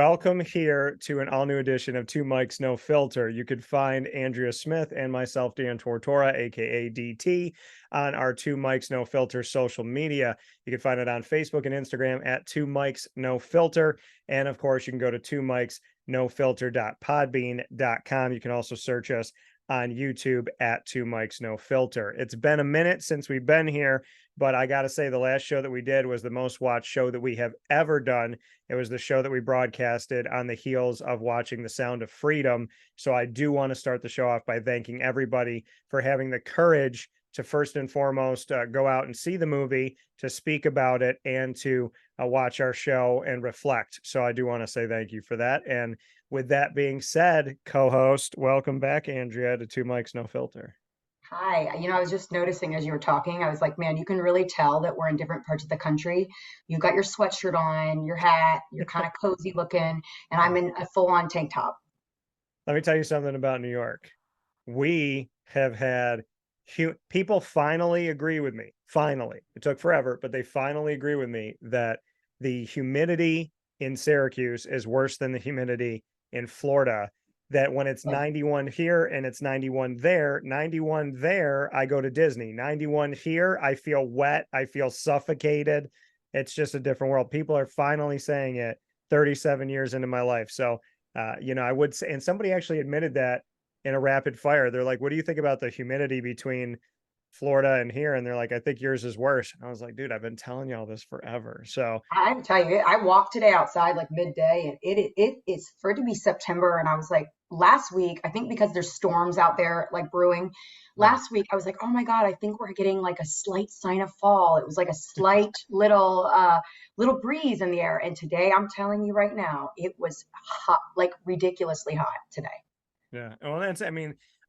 Welcome here to an all-new edition of Two Mics No Filter. You could find Andrea Smith and myself, Dan Tortora, aka DT, on our Two Mics No Filter social media. You can find it on Facebook and Instagram at Two Mics No Filter. And of course, you can go to twomicsnofilter.podbean.com. You can also search us on YouTube at Two Mics No Filter. It's been a minute since we've been here, but I got to say the last show that we did was the most watched show that we have ever done. It was the show that we broadcasted on the heels of watching The Sound of Freedom. So I do want to start the show off by thanking everybody for having the courage to first and foremost go out and see the movie, to speak about it, and to watch our show and reflect. So I do want to say thank you for that. And with that being said, co-host, welcome back, Andrea, to Two Mics No Filter. Hi. I was just noticing as you were talking, I was like, man, you can really tell that we're in different parts of the country. You've got your sweatshirt on, your hat, you're kind of cozy looking, and I'm in a full-on tank top. Let me tell you something about New York. We have had people finally agree with me. Finally, it took forever, but they finally agree with me that the humidity in Syracuse is worse than the humidity in Florida. That when it's 91 here and it's 91 there, 91 there, I go to Disney. 91 here, I feel wet. I feel suffocated. It's just a different world. People are finally saying it 37 years into my life. So, I would say, and somebody actually admitted that in a rapid fire. They're like, what do you think about the humidity between Florida and here? And they're like, I think yours is worse. And I was like, dude, I've been telling you all this forever. So I tell you, I walked today outside like midday, and it's for it to be September, and I was like, last week, I think because there's storms out there like brewing. Last week, I was like, oh my God, I think we're getting like a slight sign of fall. It was like a slight little breeze in the air. And today, I'm telling you right now, it was hot, like ridiculously hot today. yeah. Well,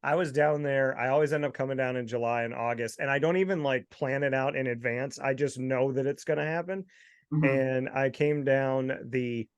I was down there. I always end up coming down in July and August, and I don't even like plan it out in advance. I just know that it's going to happen. Mhm. And I came down the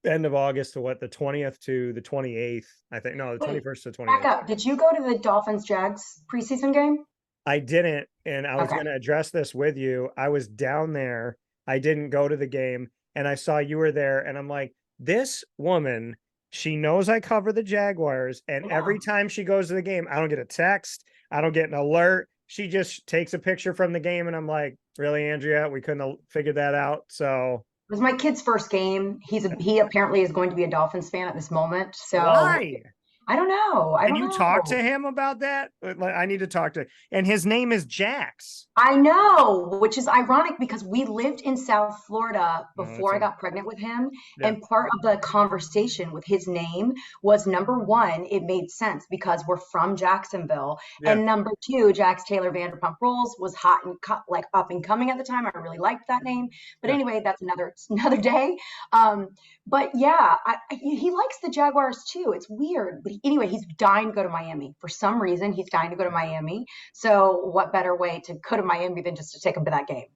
end of August to the 20th to the 28th, I think. No, the Wait, 21st to back 28th. up. Did you go to the Dolphins Jags preseason game? I didn't, and I was Okay. going to address this with you. I was down there. I didn't go to the game, and I saw you were there, and I'm like, this woman, she knows I cover the Jaguars, and Yeah. every time she goes to the game, I don't get a text, I don't get an alert. She just takes a picture from the game, and I'm like, really, Andrea? We couldn't have figured that out. So It was my kid's first game. He apparently is going to be a Dolphins fan at this moment. So why? I don't know. I Can don't you talk know. to him about that? I need to talk to, and his name is Jax. I know, which is ironic because we lived in South Florida No, before I got pregnant with him. yeah, And part of the conversation with his name was number one, it made sense because we're from Jacksonville. yeah, And number two, Jax Taylor Vanderpump Rules was hot and like up and coming at the time. I really liked that name. But yeah. anyway, that's another day. Um, but yeah, he likes the Jaguars too. It's weird. But anyway, he's dying to go to Miami. For some reason, he's dying to go to Miami. So what better way to go to Miami than just to take him to that game?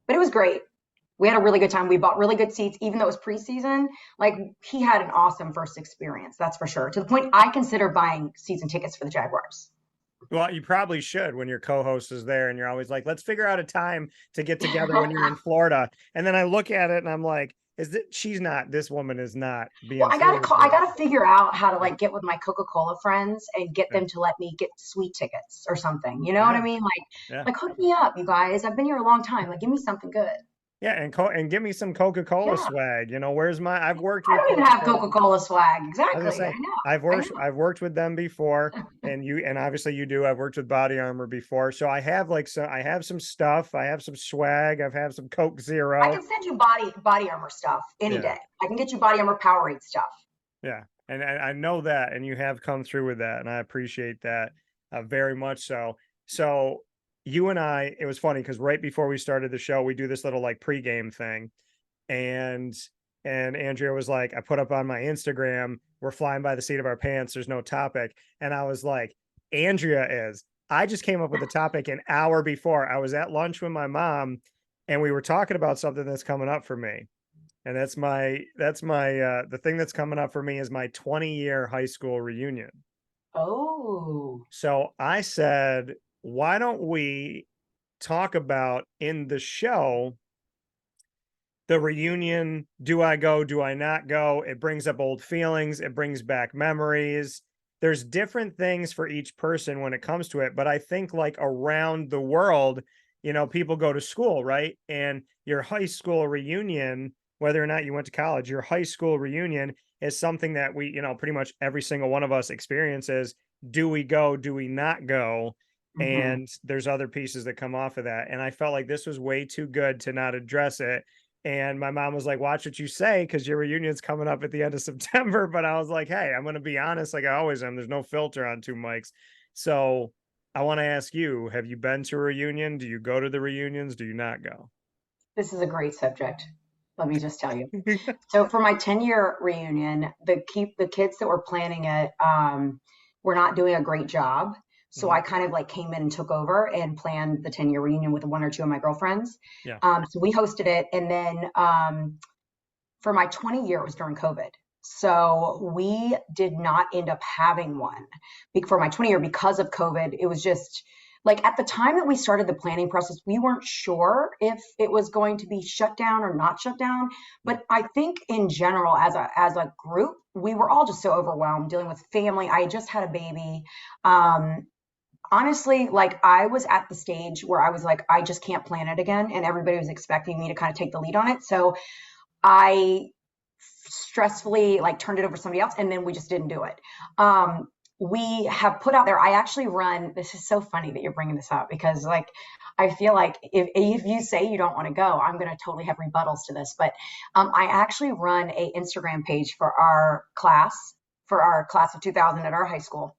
But it was great. We had a really good time. We bought really good seats, even though it was preseason. Like he had an awesome first experience, that's for sure. To the point I consider buying season tickets for the Jaguars. Well, you probably should when your co-host is there and you're always like, let's figure out a time to get together when you're in Florida. And then I look at it and I'm like, this woman is not Well, being I gotta serious call. I with gotta figure out how to it. like get with my Coca-Cola friends and get Yeah, them to let me get sweet tickets or something. You know what I yeah, mean? yeah. Like hook me up, you guys. I've been here a long time. Like, give me something good. Yeah, and give me some Coca-Cola Yeah, swag. Where's I've worked I with don't even have Coca-Cola. Coca-Cola swag. I was gonna Exactly. I say know. I I've know. I've worked with them before, and obviously you do. I've worked with Body Armor before, so I have some stuff. I have some swag. I've had some Coke I Zero. can send you body armor stuff any Yeah, day. I can get you body armor Powerade stuff. yeah, and I know that, and you have come through with that, and I appreciate that very much. So, so you and it was funny because right before we started the show, we do this little like pregame thing, and Andrea was like, I put up on my Instagram, we're flying by the seat of our pants. There's no topic, and I was like, Andrea is. I just came up with the topic an hour before. I was at lunch with my mom, and we were talking about something that's coming up for me. And that's my the thing that's coming up for me is my 20-year high school reunion. Oh, So I said, why don't we talk about in the show the reunion, do I go, do I not go? It brings up old feelings, it brings back memories. There's different things for each person when it comes to it, but I think like around the world, people go to school, right? And your high school reunion, whether or not you went to college, your high school reunion is something that we, pretty much every single one of us experiences. Do we go? Do we not go? Hmm. And there's other pieces that come off of that. And I felt like this was way too good to not address it. And my mom was like, watch what you say because your reunion's coming up at the end of September. But I was like, hey, I'm going to be honest, like I always am. There's no filter on two mics. So I want to ask you, have you been to a reunion? Do you go to the reunions? Do you not go? This is a great subject. Let me just tell you. So for my 10-year reunion, the kids that were planning it were not doing a great job. So Mhm. I kind of like came in and took over and planned the 10-year reunion with one or two of my girlfriends. Yeah. So we hosted it, and then for my 20-year, it was during COVID. So we did not end up having one for my 20-year because of COVID. It was just like at the time that we started the planning process, we weren't sure if it was going to be shut down or not shut down. Mm. But I think in general, as a group, we were all just so overwhelmed dealing with family. I just had a baby. Um, Honestly, like I was at the stage where I was like, I just can't plan it again. And everybody was expecting me to kind of take the lead on it. So I stressfully like turned it over to somebody else, and then we just didn't do it. We have put out there, I actually run, this is so funny that you're bringing this up because like I feel like if you say you don't want to go, I'm going to totally have rebuttals to this. But I actually run a Instagram page for our class of 2000 at our high school.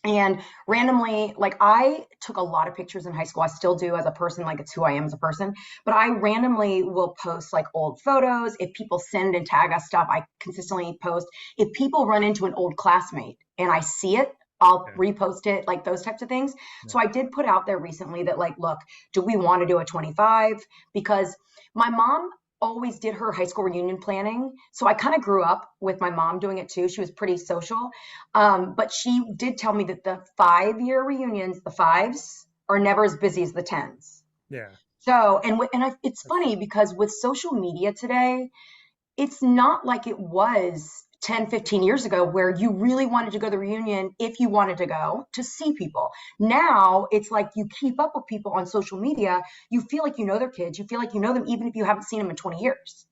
And randomly, like I took a lot of pictures in high school. I still do as a person, like it's who I am as a person. But I randomly will post like old photos. If people send and tag us stuff, I consistently post. If people run into an old classmate and I see it, I'll Yeah. repost it, like those types of things. Yeah. So I did put out there recently that, like, look, do we want to do a 25? Because my mom always did her high school reunion planning. So I kind of grew up with my mom doing it too. She was pretty social. But she did tell me that the 5-year reunions, the fives, are never as busy as the tens. Yeah. So, it's funny because with social media today, it's not like it was 10, 15 years ago where you really wanted to go to the reunion if you wanted to go to see people. Now it's like you keep up with people on social media. You feel like you know their kids. You feel like you know them even if you haven't seen them in 20 years.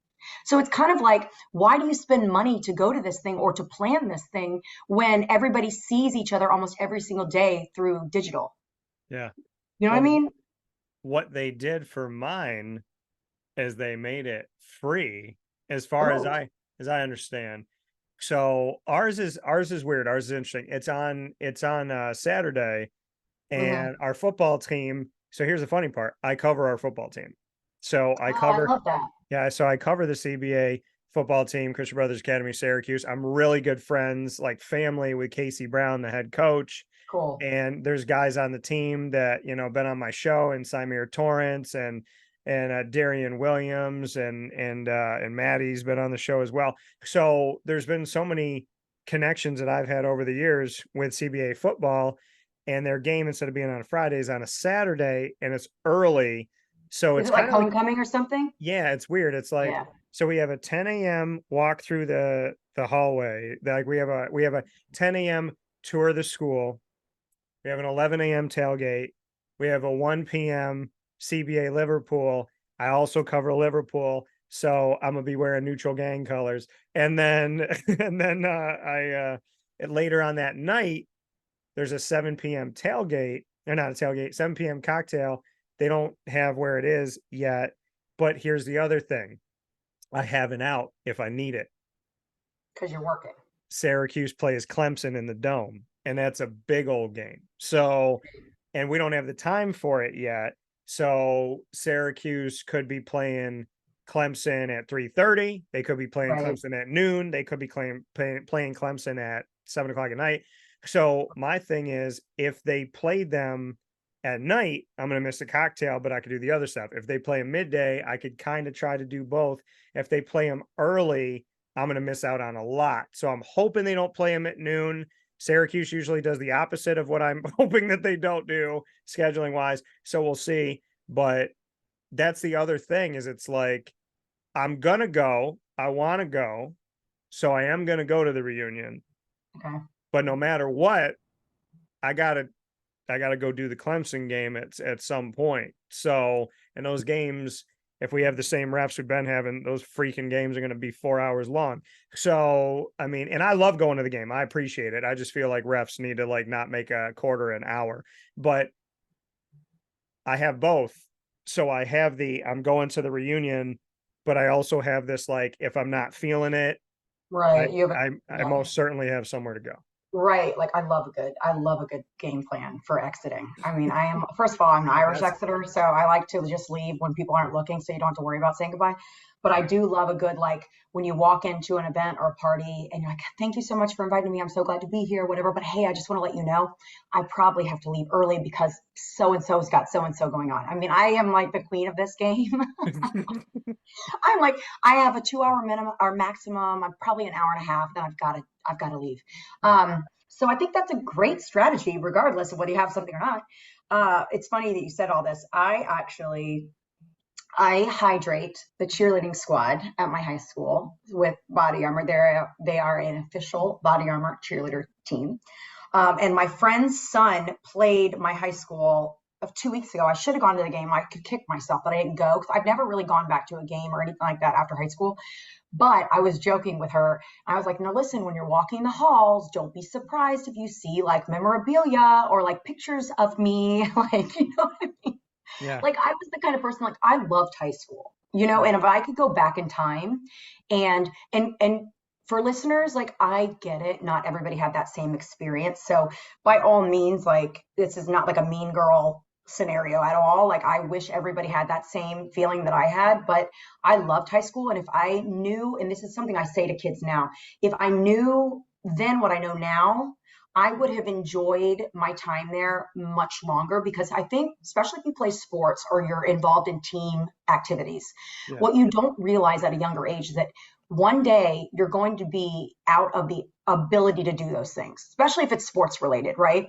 So it's kind of like, why do you spend money to go to this thing or to plan this thing when everybody sees each other almost every single day through digital? Yeah. You know what I Well, mean? what they did for mine is they made it free as far Oh. as I understand. So ours is weird. Ours is interesting. It's on Saturday, Hmm. and our football team. So here's the funny part. I cover our football team. So I Oh, I cover love that. Yeah, so I cover the CBA football team, Christian Brothers Academy, Syracuse. I'm really good friends, like family with Casey Brown, the head coach. Cool. And there's guys on the team that, been on my show, and Simir Torrance and Darian Williams and Maddie's been on the show as well. So there's been so many connections that I've had over the years with CBA football, and their game, instead of being on a Friday, is on a Saturday, and it's early. So Is it's it like kind of like, homecoming or something? yeah, it's weird. It's like, Yeah. so we have a 10 a.m. walk through the hallway. Like we have a 10 a.m. tour of the school. We have an 11 a.m. tailgate. We have a 1 p.m. CBA Liverpool. I also cover Liverpool, so I'm gonna be wearing neutral gang colors. And then and then later on that night, there's a 7 p.m. tailgate, or not a tailgate, 7 p.m. cocktail. They don't have where it is yet, but here's the other thing. I have an out if I need it. Because you're working. Syracuse plays Clemson in the Dome, and that's a big old game. So, and we don't have the time for it yet. So Syracuse could be playing Clemson at 3:30. They could be playing Right. Clemson at noon. They could be playing Clemson at 7 o'clock at night. So my thing is, if they played them at night, I'm going to miss the cocktail, but I could do the other stuff. If they play them midday, I could kind of try to do both. If they play them early, I'm going to miss out on a lot. So I'm hoping they don't play them at noon. Syracuse usually does the opposite of what I'm hoping that they don't do scheduling wise. So we'll see. But that's the other thing, is it's like, I'm gonna go. I want to go. So I am gonna go to the reunion. Okay. But no matter what, I gotta go do the Clemson game at some point. So, and those games, if we have the same reps we've been having, those freaking games are going to be 4 hours long. So, I mean, and I love going to the game. I appreciate it. I just feel like refs need to like not make a quarter an hour. But I have both. So I'm going to the reunion, but I also have this like if I'm not feeling it, I Right. You have a, I yeah. most certainly have somewhere to go. Right. Like I love a good game plan for exiting. I mean, first of all, I'm an Irish That's exiter, so I like to just leave when people aren't looking so you don't have to worry about saying goodbye. But I do love a good, like, when you walk into an event or a party and you're like, thank you so much for inviting me. I'm so glad to be here, whatever. But hey, I just want to let you know, I probably have to leave early because so and so's got so and so going on. I mean, I am like the queen of this game. I'm like, I have a 2 hour minimum or maximum. I'm probably an hour and a half. Then I've got to leave. So I think that's a great strategy, regardless of whether you have something or not. It's funny that you said all this. I hydrate the cheerleading squad at my high school with body armor. They are an official body armor cheerleader team. And my friend's son played my high school of 2 weeks ago. I should have gone to the game. I could kick myself, but I didn't go because I've never really gone back to a game or anything like that after high school. But I was joking with her. I was like, no, listen, when you're walking the halls, don't be surprised if you see like memorabilia or like pictures of me. Like, you know what I mean? Yeah. Like I was the kind of person like I loved high school, you know, Yeah. and if I could go back in time and for listeners, like I get it, not everybody had that same experience. So by all means, like this is not like a mean girl scenario at all. Like I wish everybody had that same feeling that I had, but I loved high school. And if I knew, and this is something I say to kids now, if I knew then what I know now, I would have enjoyed my time there much longer because I think, especially if you play sports or you're involved in team activities, Yeah. what you don't realize at a younger age is that one day you're going to be out of the ability to do those things, especially if it's sports related, right?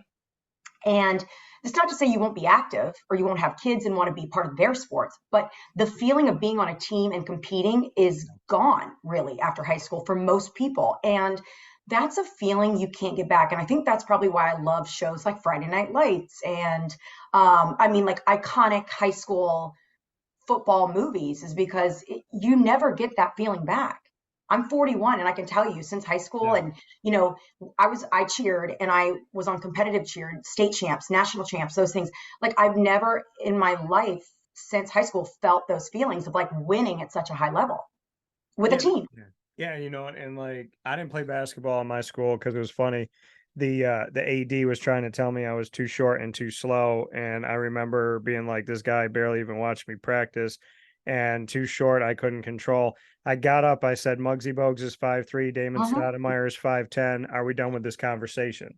And it's not to say you won't be active or you won't have kids and want to be part of their sports, but the feeling of being on a team and competing is gone really after high school for most people. And that's a feeling you can't get back. And I think that's probably why I love shows like Friday Night Lights and I mean like iconic high school football movies is because you never get that feeling back. I'm 41 and I can tell you since high school Yeah. and you know I cheered and I was on competitive cheer, state champs, national champs, those things. Like I've never in my life since high school felt those feelings of like winning at such a high level with a Yeah. team. Yeah. Yeah, you know, and like I didn't play basketball in my school because it was funny. The AD was trying to tell me I was too short and too slow. And I remember being like, this guy barely even watched me practice and too short, I couldn't control. I got up, I said, Muggsy Bogues is 5'3", Damon Mhm. Stoudemire is 5'10". Are we done with this conversation?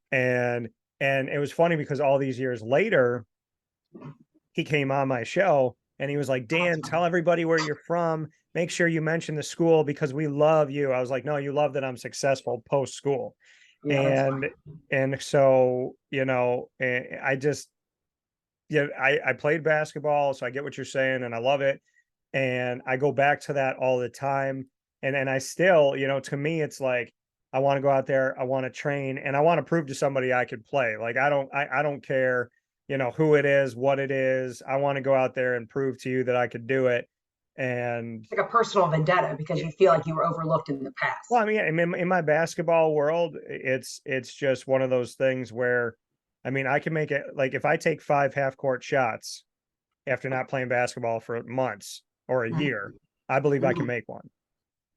And and it was funny because all these years later, he came on my show and he was like, Dan, tell everybody where you're from. Make sure you mention the school because we love you. I was like, no, you love that I'm successful post school. Yeah, that's And fun. so, you know, I just yeah, I played basketball, so I get what you're saying and I love it. And I go back to that all the time. And I still, you know, to me, it's like I want to go out there, I want to train, and I want to prove to somebody I could play. Like I don't care, you know, who it is, what it is. I want to go out there and prove to you that I could do it. And Like a personal vendetta because you feel like you were overlooked in the well, past. I mean, in my basketball world, it's just one of those things where, I mean, I can make it like if I take 5 half-court shots after not playing basketball for months or a year, Mhm. I believe I can Mhm. make one.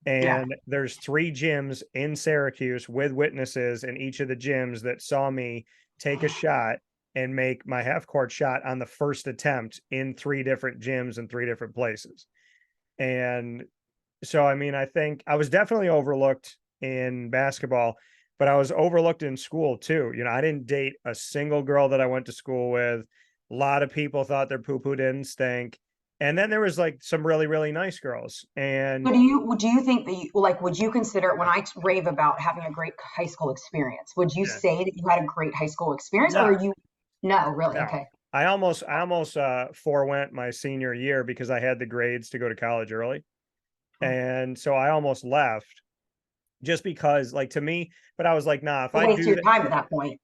Yeah. And there's 3 gyms in Syracuse with witnesses in each of the gyms that saw me take a shot and make my half-court shot on the first attempt in 3 different gyms in 3 different places. And so, I mean, I think I was definitely overlooked in basketball, but I was overlooked in school too. You know, I didn't date a single girl that I went to school with. A lot of people thought their poo poo didn't stink. And then there was like some really, really nice girls. So And do you think that you like would you consider when I rave about having a great high school experience, would you yeah, say that you had a great high school experience or no, are you no, really? no. Okay. I almost forewent my senior year because I had the grades to go to college early. And so I almost left just because, like, to me, but I was like, nah, if A I waste of do your that, time at that point.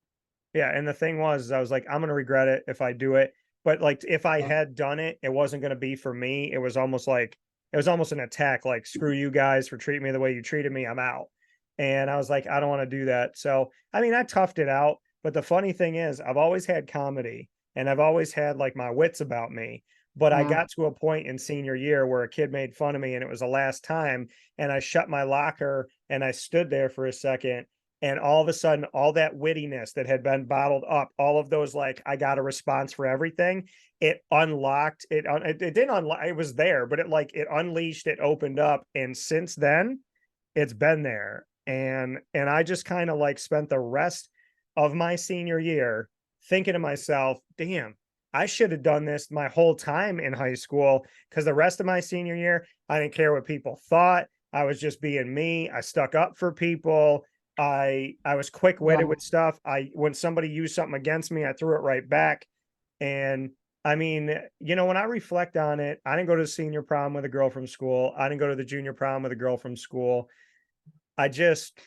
yeah. And the thing was, I was like, I'm gonna regret it if I do it. But like, if I Yeah. had done it, it wasn't gonna be for me. It was almost like it was almost an attack. Like, screw you guys for treating me the way you treated me. I'm out. And I was like, I don't want to do that. So I mean, I toughed it out. But the funny thing is, I've always had comedy, and I've always had like my wits about me. But I Yeah. got to a point in senior year where a kid made fun of me, and it was the last time. And I shut my locker and I stood there for a second, and all of a sudden, all that wittiness that had been bottled up, all of those, like, I got a response for everything, it unlocked it. It didn't unlock. It was there, but it unleashed. It opened up, and since then, it's been there. And I just kind of like spent the rest of my senior year thinking to myself, damn, I should have done this my whole time in high school, because the rest of my senior year, I didn't care what people thought. I was just being me. I stuck up for people. I was quick-witted Yeah. with stuff. I When somebody used something against me, I threw it right back. And I mean, when I reflect on it, I didn't go to the senior prom with a girl from school. I didn't go to the junior prom with a girl from school. I just,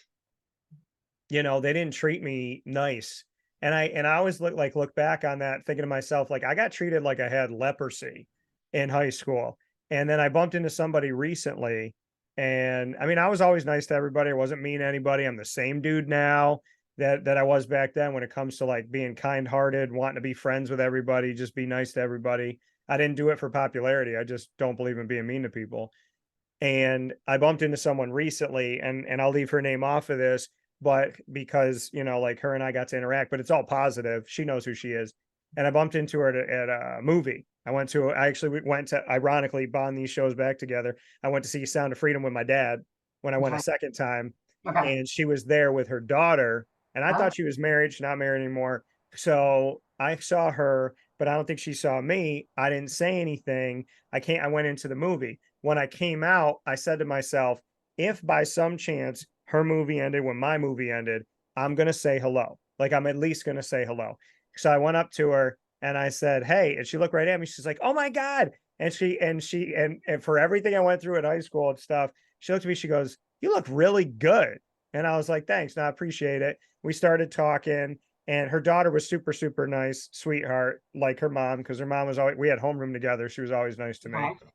they didn't treat me nice. And I always look back on that thinking to myself, like, I got treated like I had leprosy in high school. And then I bumped into somebody recently. And I mean, I was always nice to everybody. I wasn't mean to anybody. I'm the same dude now that I was back then when it comes to like being kind-hearted, wanting to be friends with everybody, just be nice to everybody. I didn't do it for popularity. I just don't believe in being mean to people. And I bumped into someone recently, and I'll leave her name off of this, but because, like, her and I got to interact, but it's all positive. She knows who she is. And I bumped into her at a movie. I actually went to, ironically, bond these shows back together. I went to see Sound of Freedom with my dad when I went a Okay. second time, Okay. and she was there with her daughter. And I Oh, thought she was married. She's not married anymore. So I saw her, but I don't think she saw me. I didn't say anything. I went into the movie. When I came out, I said to myself, if by some chance her movie ended when my movie ended, I'm going to say hello. Like, I'm at least going to say hello. So I went up to her and I said, "Hey," and she looked right at me. She's like, "Oh my God." And for everything I went through in high school and stuff, she looked at me, she goes, "You look really good." And I was like, "Thanks. No, I appreciate it." We started talking, and her daughter was super, super nice, sweetheart, like her mom, because her mom was always, we had homeroom together. She was always nice to me. okay.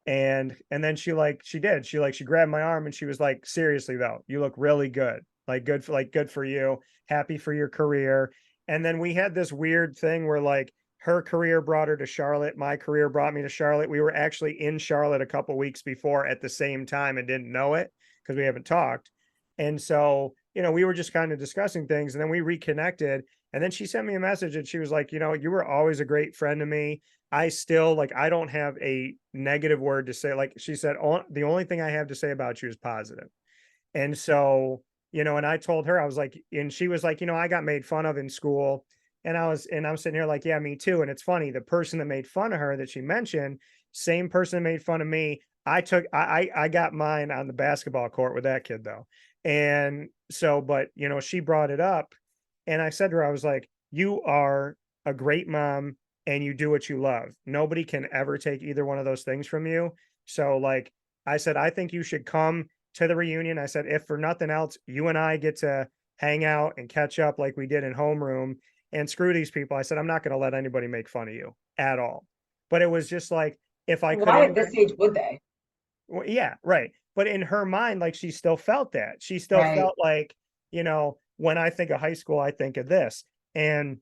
And then she grabbed my arm and she was like, "Seriously though, you look really good. Good for you. Happy for your career." And then we had this weird thing where, like, her career brought her to Charlotte, my career brought me to Charlotte. We were actually in Charlotte a couple weeks before at the same time and didn't know it because we haven't talked. And so, we were just kind of discussing things, and then we reconnected. And then she sent me a message and she was like, "You were always a great friend to me. I still, like, I don't have a negative word to say." Like she said, "The only thing I have to say about you is positive." And so, and I told her, I was like, and she was like, "I got made fun of in school." And I'm sitting here like, "Yeah, me too." And it's funny, the person that made fun of her that she mentioned, same person that made fun of me. I got mine on the basketball court with that kid though. And so, but she brought it up, and I said to her, I was like, "You are a great mom and you do what you love. Nobody can ever take either one of those things from you." So, like, I said, "I think you should come to the reunion." I said, "If for nothing else, you and I get to hang out and catch up like we did in homeroom, and screw these people." I said, "I'm not going to let anybody make fun of you at all." But it was just like, if I could Why at this interact, age would they? well, yeah, right. But in her mind, like, she still felt that. She still Right. felt like, when I think of high school, I think of this. And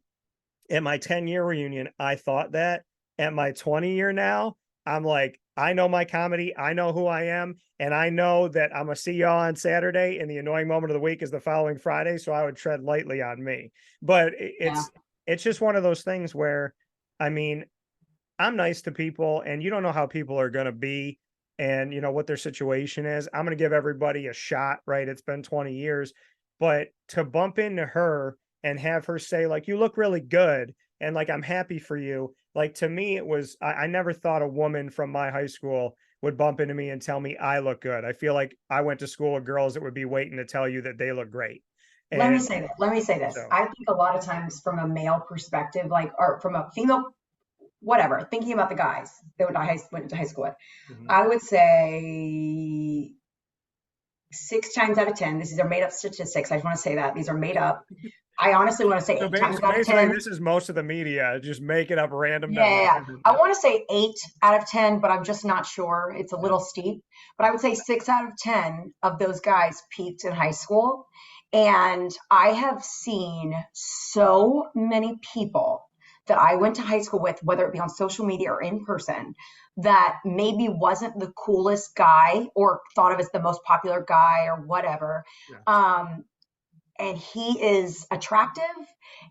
at my 10-year reunion, I thought that. At my 20 year now, I'm like, I know my comedy, I know who I am, and I know that I'm gonna see y'all on Saturday, and the annoying moment of the week is the following Friday, so I would tread lightly on me. But Yeah. it's just one of those things where, I mean, I'm nice to people, and you don't know how people are gonna be and what their situation is. I'm gonna give everybody a shot, right? It's been 20 years. But to bump into her and have her say, like, "You look really good," and like, "I'm happy for you." Like, to me, it was, I never thought a woman from my high school would bump into me and tell me I look good. I feel like I went to school with girls that would be waiting to tell you that they look great. Let me And say that. Let me say this. so, I think a lot of times from a male perspective, like, or from a female whatever, thinking about the guys that went to high school with, Mhm. I would say 6 times out of 10, these are made up statistics. I just want to say that these are made up. I honestly want to say So, 8 times so out of basically, 10. this is most of the media just making up random Yeah, yeah, numbers. yeah. I want to say 8 out of 10, but I'm just not sure. It's a Yeah. little steep. But I would say 6 out of 10 of those guys peaked in high school. And I have seen so many people that I went to high school with, whether it be on social media or in person, that maybe wasn't the coolest guy or thought of as the most popular guy or whatever. Yeah. Um, and he is attractive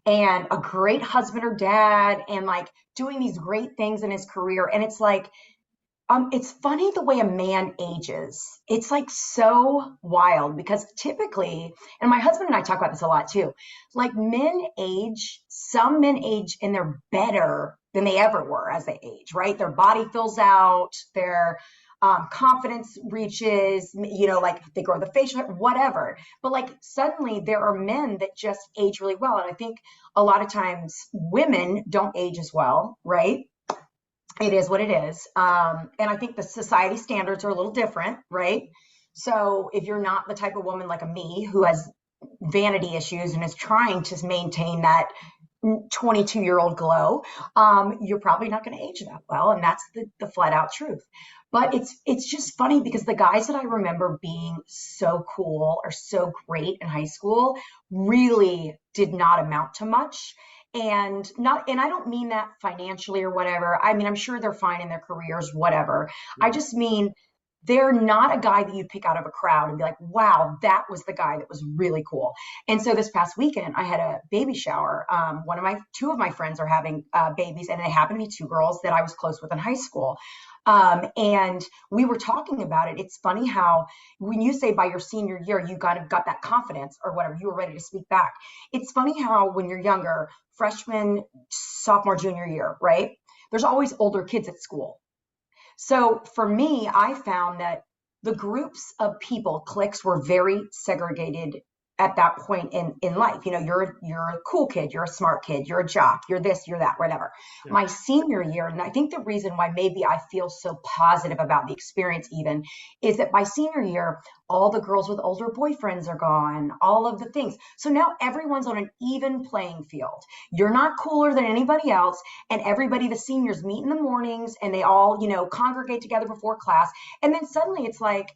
and a great husband or dad and like doing these great things in his career. And it's like, it's funny the way a man ages. It's like so wild because typically, and my husband and I talk about this a lot too, like some men age and they're better than they ever were as they age, right? Their body fills out, their confidence reaches, like they grow the facial hair, whatever. But like suddenly there are men that just age really well. And I think a lot of times women don't age as well, right? It is what it is. And I think the society standards are a little different, right? So if you're not the type of woman like a me who has vanity issues and is trying to maintain that 22-year-old glow, you're probably not going to age that well. And that's the flat out truth. But it's just funny because the guys that I remember being so cool or so great in high school really did not amount to much. And I don't mean that financially or whatever. I mean, I'm sure they're fine in their careers, whatever. I Yeah. just mean they're not a guy that you'd pick out of a crowd and be like, wow, that was the guy that was really cool. And so this past weekend, I had a baby shower. Two of my friends are having babies, and they happen to be two girls that I was close with in high school. And we were talking about it. It's funny how when you say by your senior year, you kind of got that confidence or whatever, you were ready to speak back. It's funny how when you're younger, freshman, sophomore, junior year, right? There's always older kids at school. So for me, I found that the groups of people, cliques, were very segregated at that point in life. You're a cool kid, you're a smart kid, you're a jock, you're this, you're that, whatever. Yeah. My senior year, and I think the reason why maybe I feel so positive about the experience even is that by senior year, all the girls with older boyfriends are gone, all of the things. So now everyone's on an even playing field. You're not cooler than anybody else, and everybody, the seniors, meet in the mornings and they all, congregate together before class. And then suddenly it's like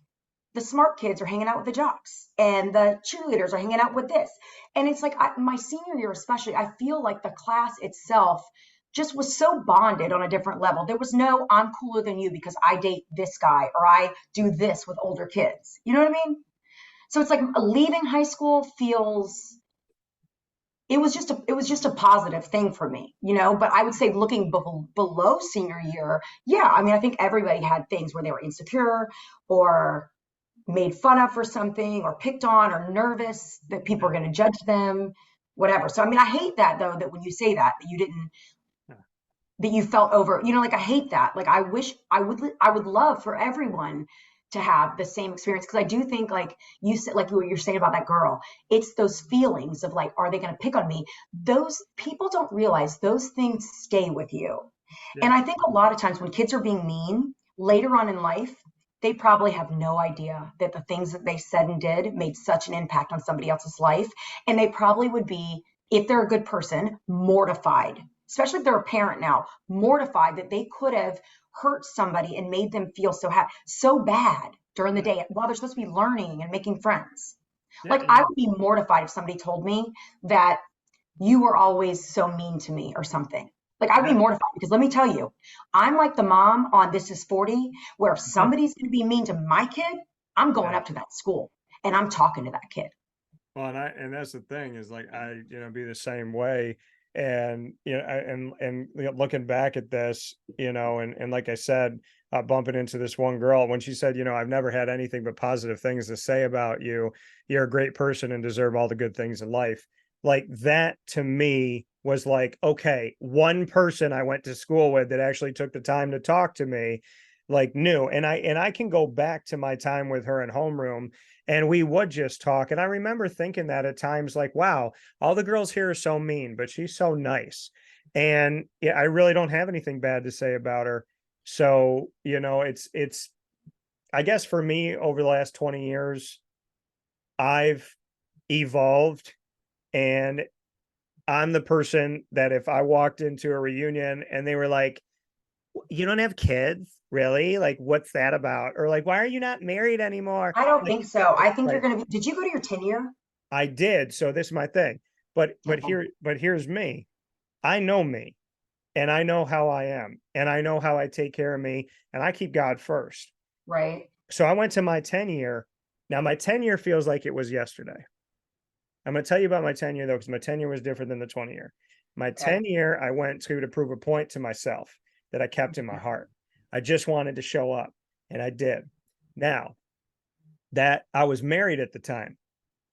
the smart kids are hanging out with the jocks and the cheerleaders are hanging out with this. And it's like my senior year, especially, I feel like the class itself just was so bonded on a different level. There was no, I'm cooler than you because I date this guy or I do this with older kids. You know what I mean? So it's like leaving high school feels, it was just a positive thing for me, but I would say looking below senior year, yeah, I mean, I think everybody had things where they were insecure or made fun of for something or picked on or nervous that people Yeah. are going to judge them, whatever. So I mean, I hate that though, that when you say that you didn't, Yeah. that you felt over, like I hate that. Like I would love for everyone to have the same experience, because I do think, like you said, like what you're saying about that girl, it's those feelings of like, are they going to pick on me? Those people don't realize those things stay with you. Yeah. And I think a lot of times when kids are being mean later on in life, they probably have no idea that the things that they said and did made such an impact on somebody else's life. And they probably would be, if they're a good person, mortified, especially if they're a parent now, mortified that they could have hurt somebody and made them feel so bad during the Yeah. day while they're supposed to be learning and making friends. Yeah. Like I would be mortified if somebody told me that you were always so mean to me or something. Like I'd be Yeah. mortified because let me tell you, I'm like the mom on This Is 40, where if somebody's going to be mean to my kid, I'm going Yeah. up to that school and I'm talking to that kid. Well, and that's the thing is like be the same way, and looking back at this, and like I said, bumping into this one girl when she said, I've never had anything but positive things to say about you. You're a great person and deserve all the good things in life. Like that to me was like, okay, one person I went to school with that actually took the time to talk to me, like knew, and I can go back to my time with her in homeroom and we would just talk. And I remember thinking that at times, like, wow, all the girls here are so mean, but she's so nice. And yeah, I really don't have anything bad to say about her. So, it's I guess for me over the last 20 years, I've evolved, and I'm the person that if I walked into a reunion and they were like, "You don't have kids? Really? Like, what's that about?" Or like, "Why are you not married anymore?" I don't Like, think so. I think you're right. going to be, did you go to your 10 year? I did. So this is my thing. But Okay. here's me. I know me, and I know how I am, and I know how I take care of me, and I keep God first. Right. So I went to my 10 year. Now my 10 year feels like it was yesterday. I'm going to tell you about my 10 year though, because my 10 year was different than the 20 year. My Okay. 10 year, I went to prove a point to myself that I kept in my heart. I just wanted to show up, and I did. Now that I was married at the time.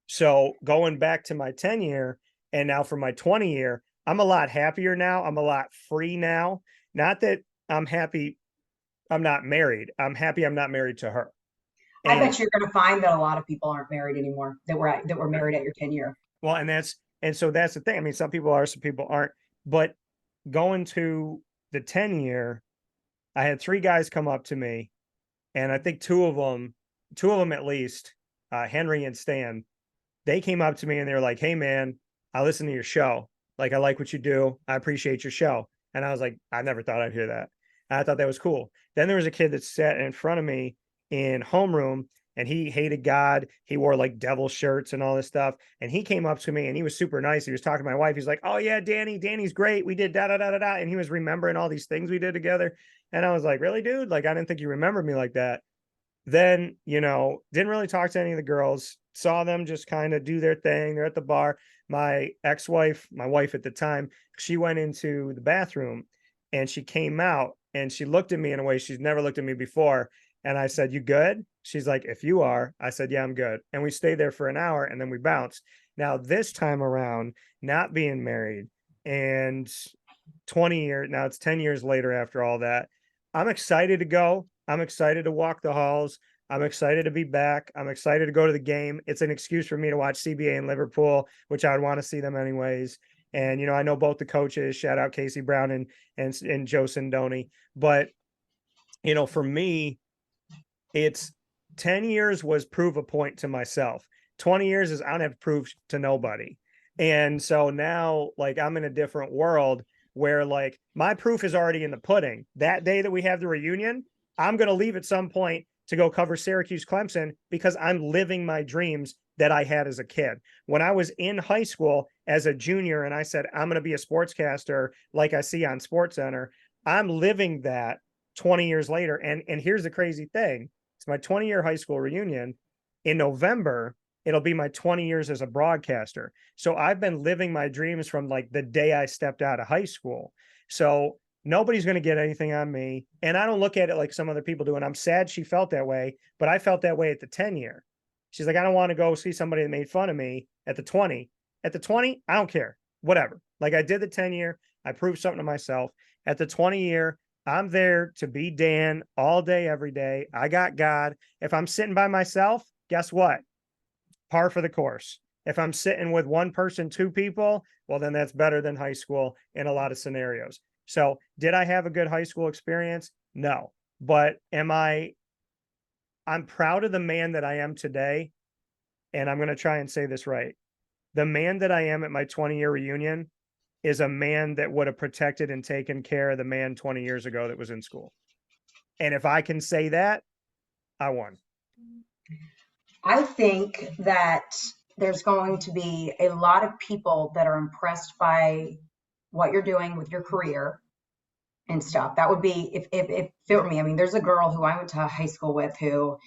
So going back to my 10 year and now for my 20 year, I'm a lot happier now. I'm a lot free now. Not that I'm happy I'm not married. I'm happy I'm not married to her. I And bet you're going to find that a lot of people aren't married anymore that were married at your 10 year. well, and so that's the thing. I mean, some people are, some people aren't. But going to the 10 year, I had three guys come up to me, and I think two of them at least, Henry and Stan, they came up to me and they were like, "Hey man, I listen to your show. Like I like what you do. I appreciate your show." And I was like, I never thought I'd hear that. And I thought that was cool. Then there was a kid that sat in front of me in homeroom, and he hated God. He wore like devil shirts and all this stuff. And he came up to me and he was super nice. He was talking to my wife. He's like, "Oh yeah, Danny's great. We did da da da da da." And he was remembering all these things we did together. And I was like, "Really, dude? Like I didn't think you remembered me like that." Then, didn't really talk to any of the girls, saw them just kind of do their thing. They're at the bar. My ex-wife, my wife at the time, she went into the bathroom and she came out and she looked at me in a way she's never looked at me before. And I said, "You good?" She's like, "If you are." I said, "Yeah, I'm good." And we stayed there for an hour and then we bounced. Now, this time around, not being married and 20 years, now it's 10 years later after all that, I'm excited to go. I'm excited to walk the halls. I'm excited to be back. I'm excited to go to the game. It's an excuse for me to watch CBA in Liverpool, which I would want to see them anyways. And I know both the coaches. Shout out Casey Brown and Joe Sindoni. But for me, it's 10 years was prove a point to myself. 20 years is I don't have to prove to nobody. And so now, like, I'm in a different world where, like, my proof is already in the pudding. That day that we have the reunion, I'm going to leave at some point to go cover Syracuse Clemson because I'm living my dreams that I had as a kid. When I was in high school as a junior and I said, I'm going to be a sportscaster like I see on SportsCenter, I'm living that 20 years later. And here's the crazy thing. It's my 20-year high school reunion. In November, it'll be my 20 years as a broadcaster. So I've been living my dreams from like the day I stepped out of high school. So nobody's going to get anything on me. And I don't look at it like some other people do. And I'm sad she felt that way, but I felt that way at the 10 year. She's like, "I don't want to go see somebody that made fun of me at the 20. At the 20, I don't care. Whatever." Like I did the 10 year, I proved something to myself. At the 20 year, I'm there to be Dan all day, every day. I got God. If I'm sitting by myself, guess what? Par for the course. If I'm sitting with one person, two people, well, then that's better than high school in a lot of scenarios. So, did I have a good high school experience? No. But I'm proud of the man that I am today. And I'm going to try and say this right. The man that I am at my 20-year reunion is a man that would have protected and taken care of the man 20 years ago that was in school. And if I can say that, I won. I think that there's going to be a lot of people that are impressed by what you're doing with your career and stuff. That would be if it were me. I mean, there's a girl who I went to high school with who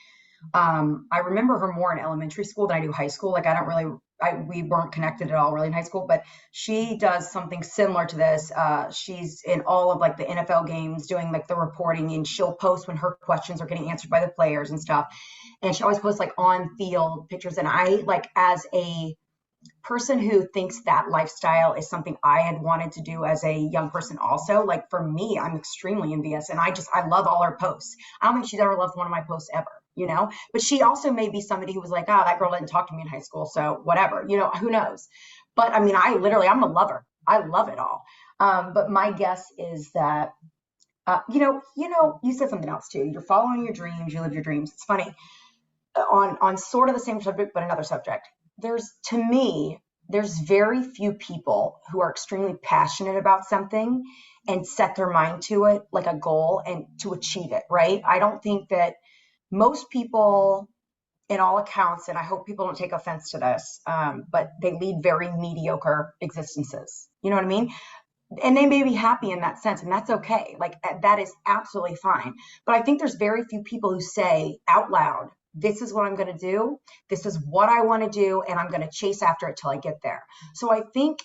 I remember her more in elementary school than I do high school. Like I don't really, we weren't connected at all really in high school, but she does something similar to this. She's in all of like the NFL games doing like the reporting, and she'll post when her questions are getting answered by the players and stuff. And she always posts like on field pictures. And I like as a person who thinks that lifestyle is something I had wanted to do as a young person also. Like for me, I'm extremely envious and I love all her posts. I don't think she's ever loved one of my posts ever. But she also may be somebody who was like, oh, that girl didn't talk to me in high school. So whatever, who knows? But I mean, I'm a lover. I love it all. But my guess is that, you said something else too. You're following your dreams, you live your dreams. It's funny, on sort of the same subject, but another subject. To me, there's very few people who are extremely passionate about something and set their mind to it like a goal and to achieve it, right? I don't think that most people, in all accounts, and I hope people don't take offense to this, but they lead very mediocre existences. You know what I mean? And they may be happy in that sense, and that's okay. Like, that is absolutely fine. But I think there's very few people who say out loud, this is what I'm going to do, this is what I want to do, and I'm going to chase after it till I get there. So I think,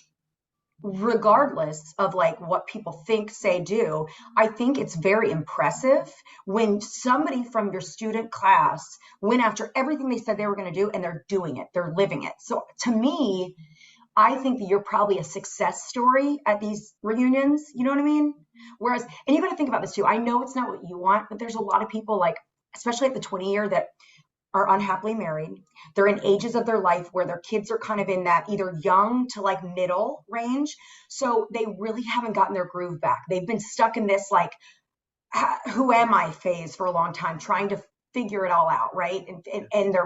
regardless of like what people think, say, do, I think it's very impressive when somebody from your student class went after everything they said they were going to do, and they're doing it, they're living it. So to me, I think that you're probably a success story at these reunions. You know what I mean? Whereas, and you got to think about this too. I know it's not what you want, but there's a lot of people, like, especially at the 20 year, that are unhappily married. They're in ages of their life where their kids are kind of in that either young to like middle range. So they really haven't gotten their groove back. They've been stuck in this like, who am I phase for a long time, trying to figure it all out. Right. And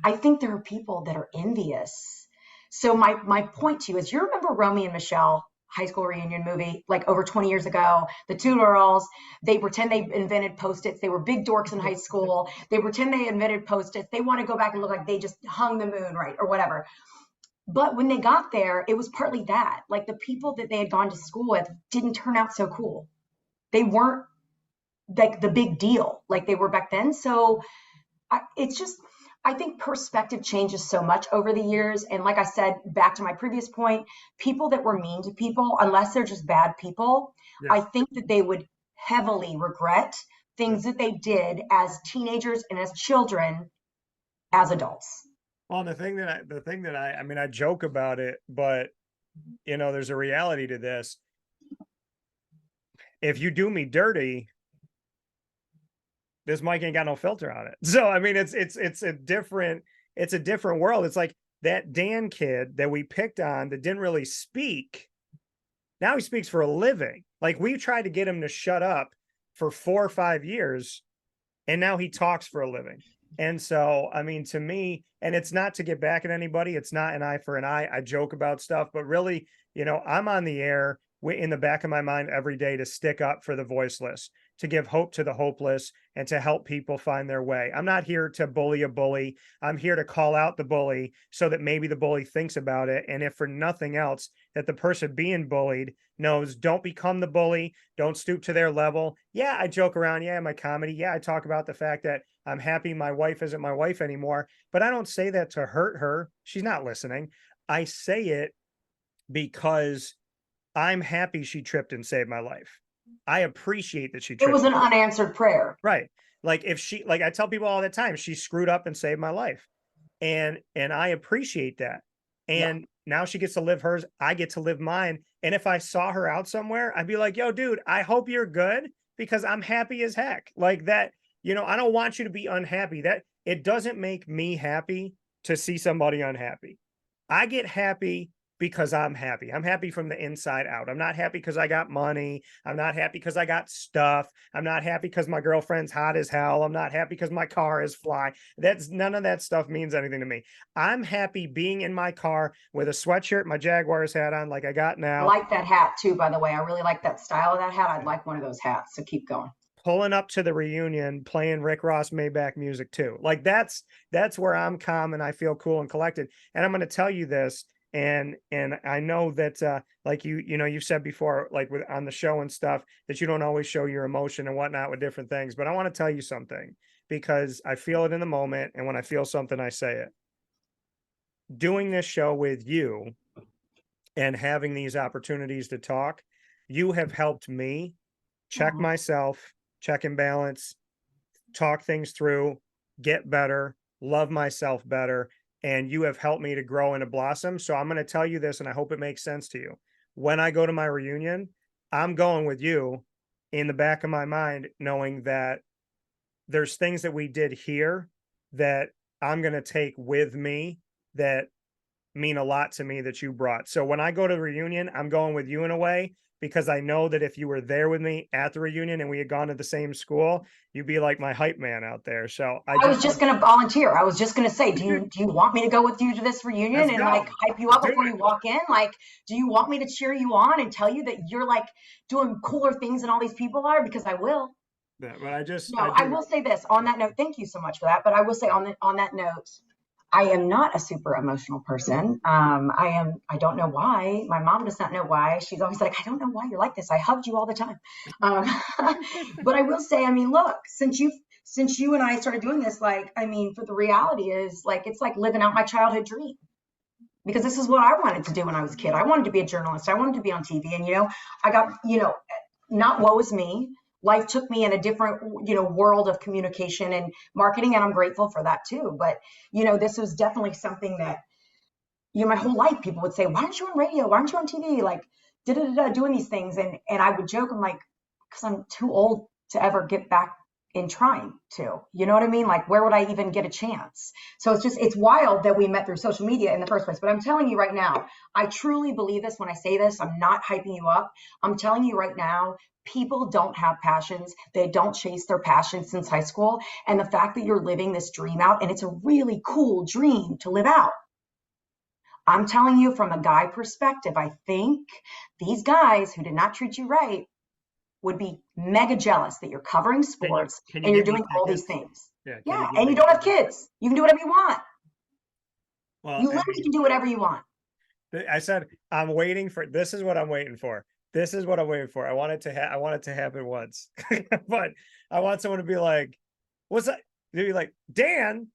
I think there are people that are envious. So my point to you is, you remember Romy and Michelle high school reunion movie, like over 20 years ago? The two girls, they pretend they invented Post-its. They were big dorks in high school. They pretend they invented Post-its. They want to go back and look like they just hung the moon, right? Or whatever. But when they got there, it was partly that. Like, the people that they had gone to school with didn't turn out so cool. They weren't like the big deal like they were back then. So it's just, I think perspective changes so much over the years. And like I said, back to my previous point, people that were mean to people, unless they're just bad people, Yeah. I think that they would heavily regret things that they did as teenagers and as children, as adults. Well, I mean, I joke about it, but there's a reality to this. If you do me dirty, this mic ain't got no filter on it. So I mean, it's a different world. It's like that Dan kid that we picked on that didn't really speak. Now he speaks for a living. Like, we tried to get him to shut up for 4 or 5 years, and now he talks for a living. And so, I mean, to me, and it's not to get back at anybody, it's not an eye for an eye. I joke about stuff, but really, I'm on the air in the back of my mind every day to stick up for the voiceless, to give hope to the hopeless, and to help people find their way. I'm not here to bully a bully. I'm here to call out the bully so that maybe the bully thinks about it. And if for nothing else, that the person being bullied knows, don't become the bully. Don't stoop to their level. Yeah, I joke around. Yeah, my comedy. Yeah, I talk about the fact that I'm happy my wife isn't my wife anymore. But I don't say that to hurt her. She's not listening. I say it because I'm happy she tripped and saved my life. I appreciate that she It tripped. was an unanswered prayer. Right. Like, like I tell people all the time, she screwed up and saved my life. And I appreciate that. And now she gets to live hers. I get to live mine. And if I saw her out somewhere, I'd be like, yo, dude, I hope you're good, because I'm happy as heck. Like that, I don't want you to be unhappy. That it doesn't make me happy to see somebody unhappy. I get happy because I'm happy. I'm happy from the inside out. I'm not happy because I got money. I'm not happy because I got stuff. I'm not happy because my girlfriend's hot as hell. I'm not happy because my car is fly. None of that stuff means anything to me. I'm happy being in my car with a sweatshirt, my Jaguars hat on, like I got I now, like that hat too, by the way. I really like that style of that hat. I'd like one of those hats. So keep going. pulling up to the reunion, playing Rick Ross Maybach music too. Like that's where I'm calm and I feel cool and collected. And I'm going to tell you this. And I know that like you've said before, like on the show and stuff, that you don't always show your emotion and whatnot with different things. But I want to tell you something, because I feel it in the moment. And when I feel something, I say it. Doing this show with you and having these opportunities to talk, you have helped me check myself, check and balance, talk things through, get better, love myself better. And you have helped me to grow and to blossom. So I'm going to tell you this, and I hope it makes sense to you. When I go to my reunion, I'm going with you in the back of my mind, knowing that there's things that we did here that I'm going to take with me that mean a lot to me that you brought. So when I go to the reunion, I'm going with you in a way, because I know that if you were there with me at the reunion and we had gone to the same school, you'd be like my hype man out there. So I I was just just going to volunteer. I was just going to say, do you want me to go with you to this let's reunion and go. like hype you Let's up do before it. you walk in? Like, do you want me to cheer you on and tell you that you're like doing cooler things than all these people are? Because I will. Yeah, but I just I No, I do. will say this on that note. Thank you so much for that. But I will say on that note, I am not a super emotional person. I don't know why. My mom does not know why. She's always like, I don't know why you're like this. I hugged you all the time. Um, but I will say, I mean, look, since you and I started doing this, like, I mean, for the reality is like, it's like living out my childhood dream because this is what I wanted to do when I was a kid. I wanted to be a journalist. I wanted to be on TV. And, I got, not woe is me. Life took me in a different, world of communication and marketing. And I'm grateful for that too. But, this was definitely something that, my whole life people would say, why aren't you on radio? Why aren't you on TV? Like, doing these things. And I would joke, I'm like, because I'm too old to ever get back in trying to, you know what I mean? Like, where would I even get a chance? So it's wild that we met through social media in the first place. But I'm telling you right now, I truly believe this when I say this. I'm not hyping you up. I'm telling you right now, people don't have passions. They don't chase their passions since high school. And the fact that you're living this dream out, and it's a really cool dream to live out. I'm telling you from a guy perspective, I think these guys who did not treat you right would be mega jealous that you're covering sports Can you and you're get me doing all these tickets? things. Yeah, can you Yeah, get and me you don't have tickets? kids. You can do whatever you want. Well, You literally can do whatever you want. I said I'm waiting for this is what I'm waiting for. This is what I'm waiting for. I want it to happen once. But I want someone to be like, what's that? They'd be like, Dan,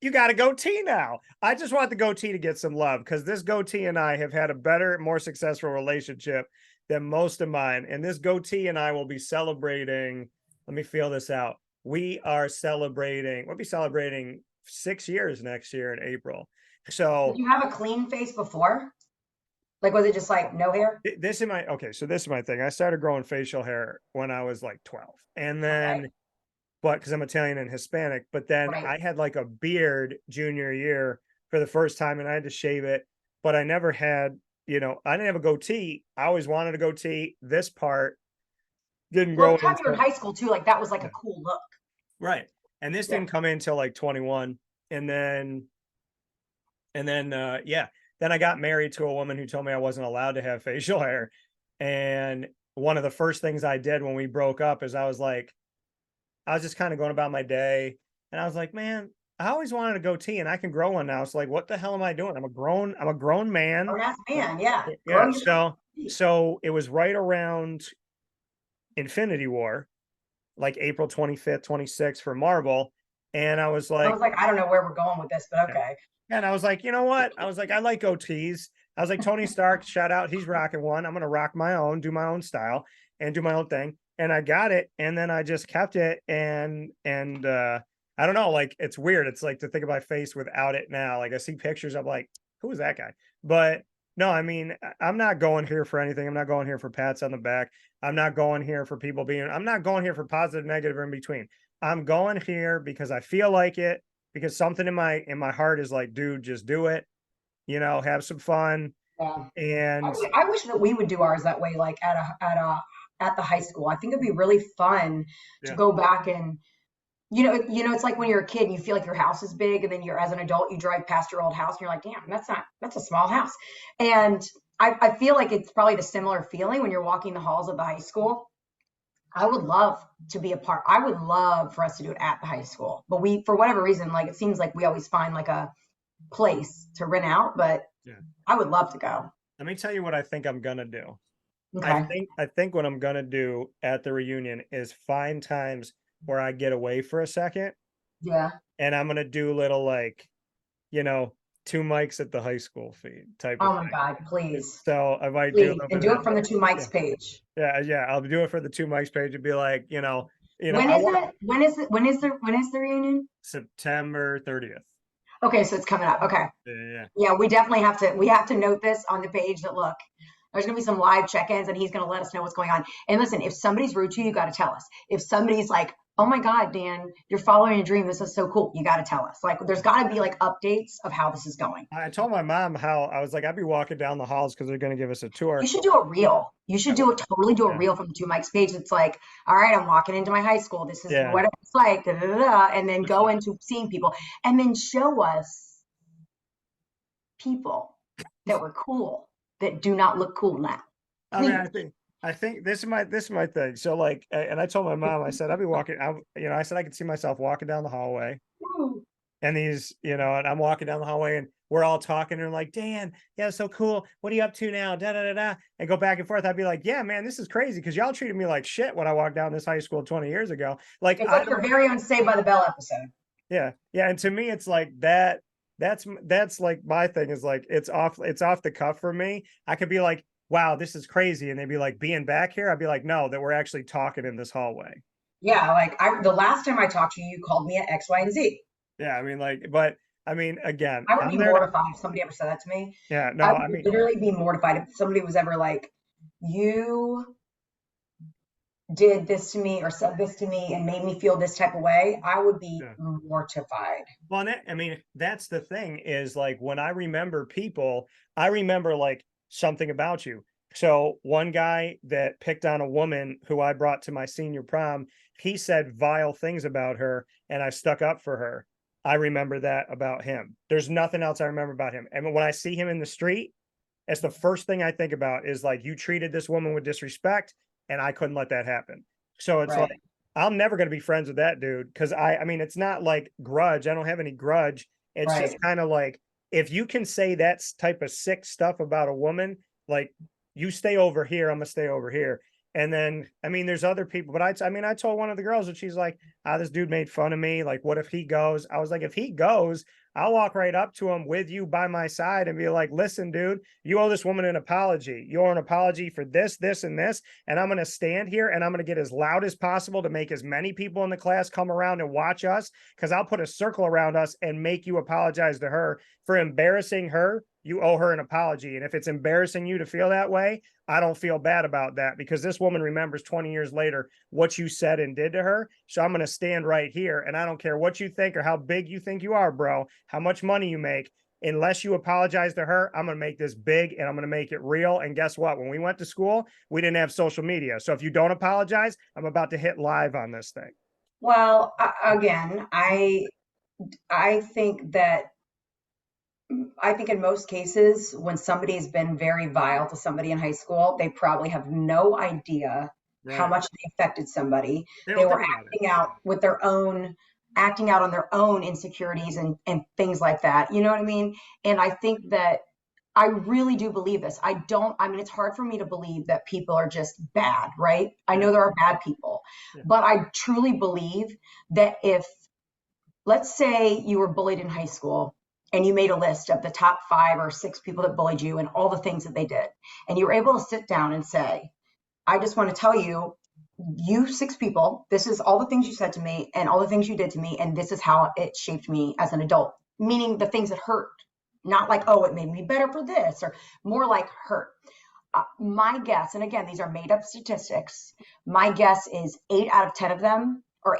you got a goatee now. I just want the goatee to get some love because this goatee and I have had a better, more successful relationship than most of mine. And this goatee and I will be celebrating. Let me feel this out. We'll be celebrating 6 years next year in April. Did So you have a clean face before? Like, was it just like no hair? this is my okay. So this is my thing. I started growing facial hair when I was like 12. And Okay, then, but because I'm Italian and Hispanic, but then right. I had like a beard junior year for the first time and I had to shave it. But I never had, I didn't have a goatee. I always wanted a goatee. This part didn't Well, grow at the time you were in until, high school too, like that was like yeah, a cool look. right. And this Yeah. didn't come in until like 21. And then, yeah, then I got married to a woman who told me I wasn't allowed to have facial hair. And one of the first things I did when we broke up is I was just kind of going about my day. And I was like, man, I always wanted a goatee and I can grow one now. So like, what the hell am I doing? I'm a grown man. Grown ass man, yeah. Yeah. Grow your So it was right around Infinity War, like April 25th, 26th for Marvel. And I was I like, was like, I don't know where we're going with this, but yeah. okay. And I was like, you know what? I was like, I like goatees. I was like, Tony Stark, shout out, he's rocking one. I'm gonna rock my own, do my own style, and do my own thing. And I got it, and then I just kept it, and I don't know, like it's weird. It's like to think of my face without it now. Like I see pictures, I'm like, who is that guy? But no, I mean, I'm not going here for anything. I'm not going here for pats on the back. I'm not going here for people being. I'm not going here for positive, negative, or in between. I'm going here because I feel like it because something in my heart is like, dude, just do it, have some fun. Yeah. And I wish that we would do ours that way, like at the high school. I think it'd be really fun to yeah, go back and it's like when you're a kid and you feel like your house is big, and then you're as an adult, you drive past your old house and you're like, damn, that's a small house. And I feel like it's probably the similar feeling when you're walking the halls of the high school. I would love to be a part. I would love for us to do it at the high school, but for whatever reason, like it seems like we always find like a place to rent out, but yeah. I would love to go. Let me tell you what I think I'm gonna do. Okay. I think what I'm gonna do at the reunion is find times where I get away for a second, Yeah. and I'm gonna do little like, you know, two mics at the high school feed type of Oh my thing. God, please. So I might do a Please. little And bit of do that. it from the Two Yeah, Mics page. yeah. I'll do it for the two mics page and be like, When I is want it? When is the reunion? September 30th. Okay, so it's coming up. Okay. Yeah. Yeah, we have to note this on the page that look, there's gonna be some live check-ins and he's gonna let us know what's going on. And listen, if somebody's rude to you, you gotta tell us. If somebody's like oh my God, Dan, you're following a dream. This is so cool. You got to tell us. Like, there's got to be like updates of how this is going. I told my mom how I was like, I'd be walking down the halls because they're going to give us a You tour. should do a reel. You should do it, totally do a Yeah. reel from Two Mike's page. It's like, all right, I'm walking into my high school. This is Yeah. what it's like, da, da, da, da, and then It's go like, into seeing people and then show us people that were cool that do not look cool now. I mean, Please. I think this is my thing. So like, and I told my mom, I said, I'd be walking, I said I could see myself walking down the hallway, and and I'm walking down the hallway, and we're all talking, and like, Dan, yeah, so cool. What are you up to now? Da da da da, and go back and forth. I'd be like, yeah, man, this is crazy because y'all treated me like shit when I walked down this high school 20 years ago. Like, It's I like your don't, very own Saved by the Bell episode. yeah, yeah, and to me, it's like that. That's like my thing is like it's off the cuff for me. I could be like, wow, this is crazy, and they'd be like, being back here, I'd be like, no, that we're actually talking in this hallway. Yeah, like the last time I talked to you, you called me at X, Y, and Z. Yeah, I mean, like, but I mean, again, I would I'm be there to, mortified if somebody ever said that to me. yeah, I no, I would mean, literally be mortified if somebody was ever like, you did this to me or said this to me and made me feel this type of way. I would be yeah. mortified. Well, I mean, that's the thing is like when I remember people, I remember like something about you. So one guy that picked on a woman who I brought to my senior prom, he said vile things about her, and I stuck up for her. I remember that about him. There's nothing else I remember about him. And when I see him in the street, it's the first thing I think about is like you treated this woman with disrespect, and I couldn't let that happen. So it's Right. like I'm never going to be friends with that dude because I mean it's not like grudge. I don't have any grudge. It's just Right. kind of like if you can say that type of sick stuff about a woman, like you stay over here, I'm gonna stay over here. And then I mean, there's other people, but I mean, I told one of the girls, and she's like, "Ah, this dude made fun of me. Like, what if he goes?" I was like, "If he goes, I'll walk right up to him with you by my side and be like, listen, dude, you owe this woman an apology. You owe an apology for this, this, and this. And I'm going to stand here and I'm going to get as loud as possible to make as many people in the class come around and watch us because I'll put a circle around us and make you apologize to her for embarrassing her. You owe her an apology. And if it's embarrassing you to feel that way, I don't feel bad about that because this woman remembers 20 years later what you said and did to her. So I'm going to stand right here. And I don't care what you think or how big you think you are, bro, how much money you make. Unless you apologize to her, I'm going to make this big and I'm going to make it real. And guess what? When we went to school, we didn't have social media. So if you don't apologize, I'm about to hit live on this thing. Well, again, I think that I think in most cases, when somebody's been very vile to somebody in high school, they probably have no idea how Right. much they affected somebody. They They don't were think about it. acting out on their own insecurities and things like that. You know what I mean? And I think that I really do believe this. I mean, it's hard for me to believe that people are just bad, right? I Yeah. know there are bad people, Yeah. but I truly believe that if, let's say you were bullied in high school and you made a list of the top 5 or 6 people that bullied you and all the things that they did, and you were able to sit down and say, I just want to tell you, you 6 people, this is all the things you said to me and all the things you did to me, and this is how it shaped me as an adult, meaning the things that hurt, not like, oh, it made me better for this, or more like hurt. My guess, and again, these are made up statistics, my guess is 8 out of 10 of them, or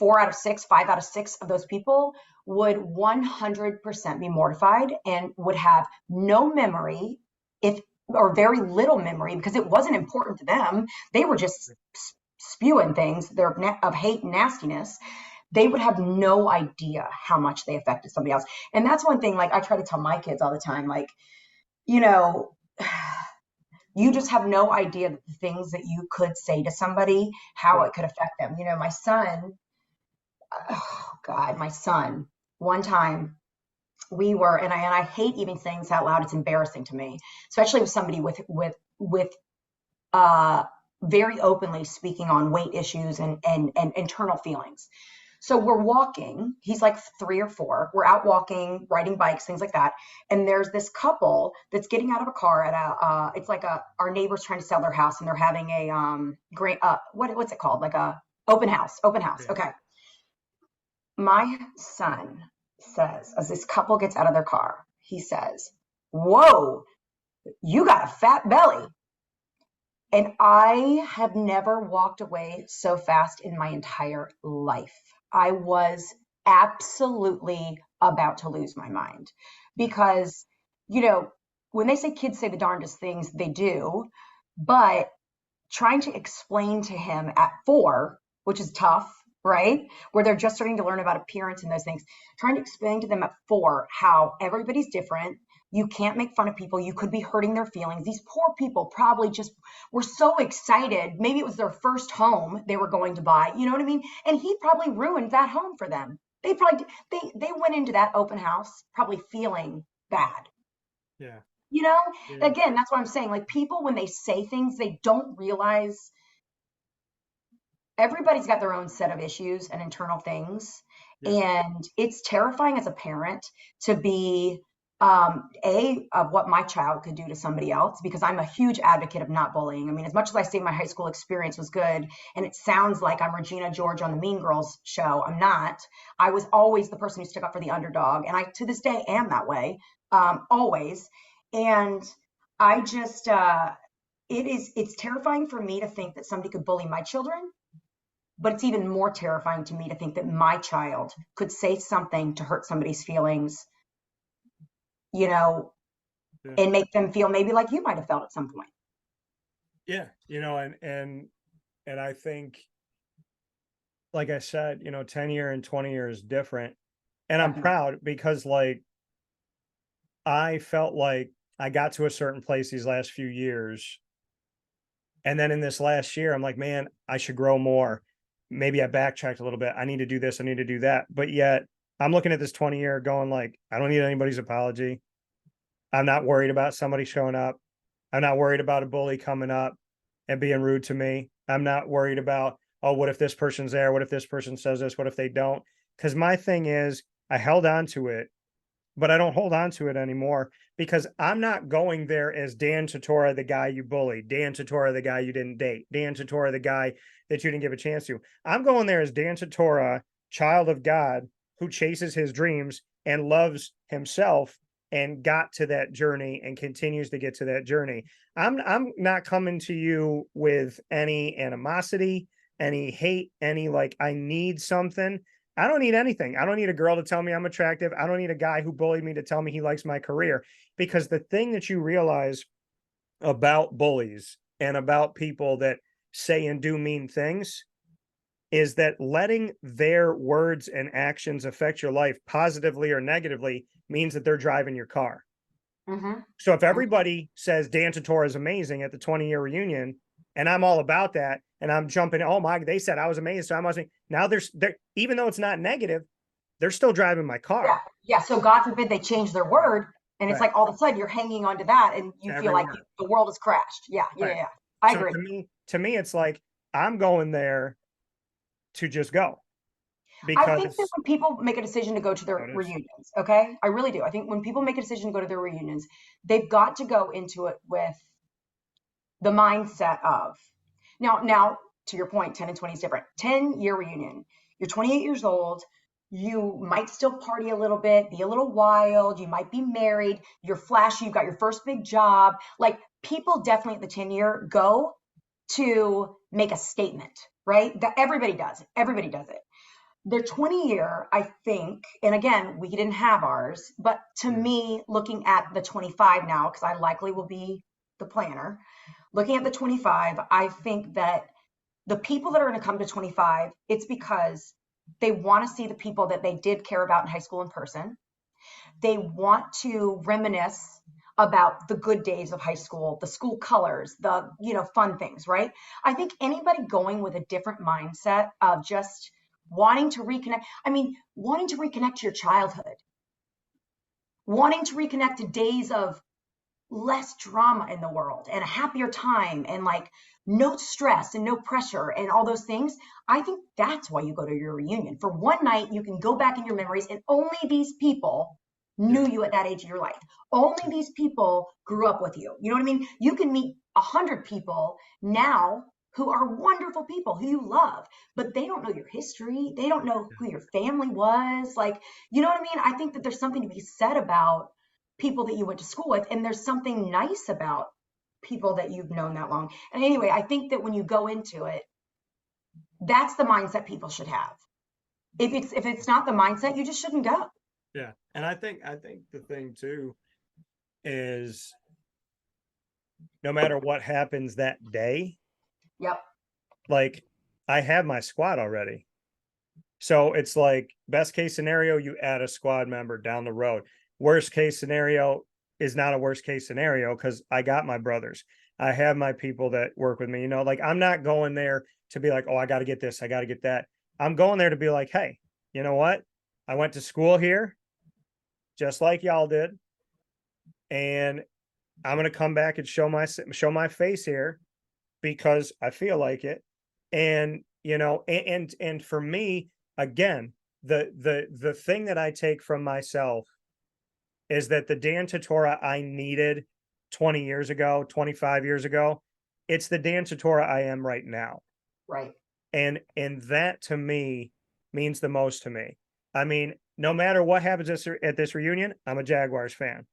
4 out of 6, 5 out of 6 of those people would 100% be mortified and would have no memory, if or very little memory, because it wasn't important to them. They were just spewing things of hate and nastiness. They would have no idea how much they affected somebody else. And that's one thing, like I try to tell my kids all the time, like, you know, you just have no idea the things that you could say to somebody, how it could affect them. You know, my son, oh God, my son, one time we were, and I hate even saying this out loud. It's embarrassing to me, especially with somebody with uh, very openly speaking on weight issues and internal feelings. So we're walking. He's like 3 or 4. We're out walking, riding bikes, things like that. And there's this couple that's getting out of a car at it's like our neighbor's trying to sell their house, and they're having a great what's it called? Like a open house. Open house. Yeah. Okay. My son says, as this couple gets out of their car, he says, "Whoa, you got a fat belly." And I have never walked away so fast in my entire life. I was absolutely about to lose my mind Yeah. because, you know, when they say kids say the darndest things, they do. But trying to explain to him at 4, which is tough, right? Where they're just starting to learn about appearance and those things, trying to explain to them at 4 how everybody's different. You can't make fun of people. You could be hurting their feelings. These poor people probably just were so excited. Maybe it was their first home they were going to buy. You know what I mean? And he probably ruined that home for them. They went into that open house probably feeling bad. Yeah. You know, Yeah. again, that's what I'm saying. Like people, when they say things, they don't realize everybody's got their own set of issues and internal things. Yeah. And it's terrifying as a parent to be of what my child could do to somebody else, because I'm a huge advocate of not bullying. I mean, as much as I say my high school experience was good and it sounds like I'm Regina George on the Mean Girls show, I'm not. I was always the person who stuck up for the underdog, and I to this day am that way, always. And I just it's terrifying for me to think that somebody could bully my children, but it's even more terrifying to me to think that my child could say something to hurt somebody's feelings, you know, Yeah. and make them feel maybe like you might have felt at some point. Yeah. And I think, like I said, 10 year and 20 years different. And I'm Definitely. proud because like I felt like I got to a certain place these last few years. And then in this last year, I'm like, man, I should grow more. Maybe I backtracked a little bit. I need to do this. I need to do that. But yet I'm looking at this 20-year going like, I don't need anybody's apology. I'm not worried about somebody showing up. I'm not worried about a bully coming up and being rude to me. I'm not worried about, oh, what if this person's there? What if this person says this? What if they don't? Because my thing is, I held on to it, but I don't hold on to it anymore because I'm not going there as Dan Tortora, the guy you bullied, Dan Tortora, the guy you didn't date, Dan Tortora, the guy that you didn't give a chance to. I'm going there as Dan Tortora, child of God, who chases his dreams and loves himself and got to that journey and continues to get to that journey. I'm not coming to you with any animosity, any hate, any like I need something. I don't need anything. I don't need a girl to tell me I'm attractive. I don't need a guy who bullied me to tell me he likes my career. Because the thing that you realize about bullies and about people that say and do mean things is that letting their words and actions affect your life positively or negatively means that they're driving your car. Mm-hmm. So if everybody says Dan Tortora is amazing at the 20-year reunion, and I'm all about that, and I'm jumping, oh my, they said I was amazing, so I must be. Now even though it's not negative, they're still driving my Yeah. car. Yeah. So God forbid they change their word. And it's Right. like all of a sudden you're hanging on to that and you feel Every like word. the world has crashed. Yeah. Yeah. Right. Yeah. I So agree. to me, it's like I'm going there to just go I think that because when people make a decision to go to oh, their it is. reunions, okay, I really do. I think when people make a decision to go to their reunions, they've got to go into it with the mindset of now to your point, 10 and 20 is different. 10-year reunion, you're 28 years old, you might still party a little bit, be a little wild, you might be married, you're flashy, you've got your first big job. Like people definitely at the 10-year go to make a statement, right? That everybody does it. Their 20-year, I think, and again, we didn't have ours, but to Yeah. me, looking at the 25 now, because I likely will be the planner, looking at the 25, I think that the people that are going to come to 25, it's because they want to see the people that they did care about in high school in person. They want to reminisce about the good days of high school, the school colors, the, fun things, right? I think anybody going with a different mindset of just wanting to reconnect, I mean, wanting to reconnect to your childhood, wanting to reconnect to days of less drama in the world and a happier time and like no stress and no pressure and all those things. I think that's why you go to your reunion. For one night, you can go back in your memories and only these people Yeah. knew you at that age of your life. Only these people grew up with you. You know what I mean? You can meet 100 people now who are wonderful people who you love, but they don't know your history. They don't know who your family was. Like, you know what I mean? I think that there's something to be said about people that you went to school with, and there's something nice about people that you've known that long. And anyway, I think that when you go into it, that's the mindset people should have. If it's not the mindset, you just shouldn't go. Yeah. And I think the thing too is no matter what happens that day, Yep. like I have my squad already. So it's like best case scenario, you add a squad member down the road. Worst case scenario is not a worst case scenario because I got my brothers. I have my people that work with me. You know, like I'm not going there to be like, oh, I got to get this, I got to get that. I'm going there to be like, hey, you know what? I went to school here, just like y'all did, and I'm gonna come back and show my face here because I feel like it. And you know, and for me, again, the thing that I take from myself is that the Dan Tortora I needed 20 years ago, 25 years ago, it's the Dan Tortora I am right now. Right. And that to me means the most to me. I mean, no matter what happens at this reunion, I'm a Jaguars fan.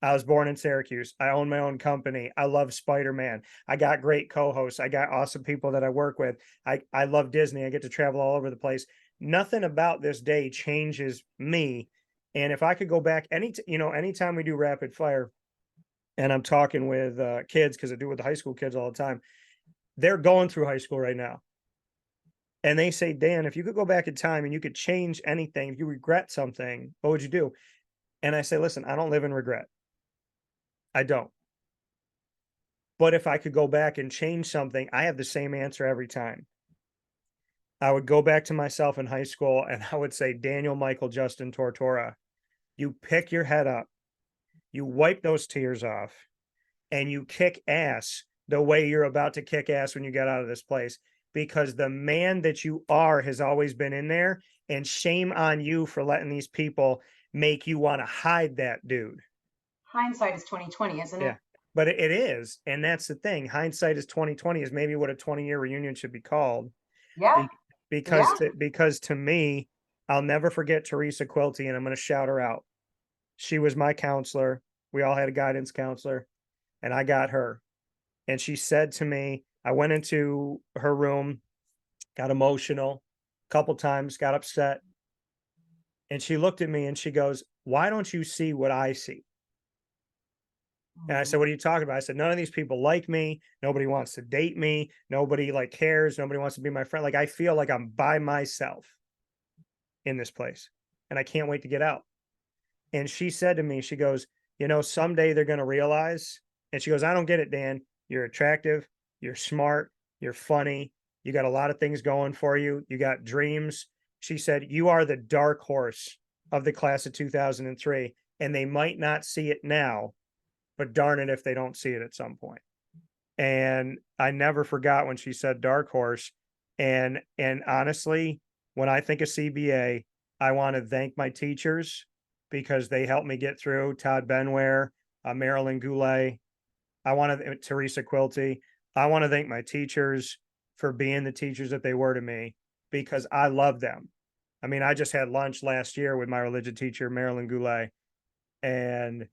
I was born in Syracuse. I own my own company. I love Spider-Man. I got great co-hosts. I got awesome people that I work with. I love Disney. I get to travel all over the place. Nothing about this day changes me. And if I could go back anytime we do rapid fire and I'm talking with kids, because I do with the high school kids all the time, they're going through high school right now. And they say, Dan, if you could go back in time and you could change anything, if you regret something, what would you do? And I say, listen, I don't live in regret. I don't. But if I could go back and change something, I have the same answer every time. I would go back to myself in high school and I would say, Daniel, Michael, Justin, Tortora, you pick your head up, you wipe those tears off, and you kick ass the way you're about to kick ass when you get out of this place. Because the man that you are has always been in there, and shame on you for letting these people make you want to hide that dude. Hindsight is 2020, isn't Yeah. it? But it is, and that's the thing. Hindsight is 2020 is maybe what a 20-year reunion should be called. Yeah. Because Yeah. to me, I'll never forget Teresa Quilty, and I'm going to shout her out. She was my counselor. We all had a guidance counselor, and I got her. And she said to me, I went into her room, got emotional a couple times, got upset. And she looked at me and she goes, why don't you see what I see? And I said, Mhm. what are you talking about? I said, none of these people like me. Nobody wants to date me. Nobody like cares. Nobody wants to be my friend. Like I feel like I'm by myself in this place and I can't wait to get out. And she said to me, she goes, you know, someday they're going to realize. And she goes, I don't get it, Dan. You're attractive. You're smart. You're funny. You got a lot of things going for you. You got dreams. She said, you are the dark horse of the class of 2003. And they might not see it now, but darn it if they don't see it at some point. And I never forgot when she said dark horse. And honestly, when I think of CBA, I want to thank my teachers because they helped me get through. Todd Benware, Marilyn Goulet. I want to Teresa Quilty. I want to thank my teachers for being the teachers that they were to me because I love them. I mean, I just had lunch last year with my religion teacher, Marilyn Goulet, and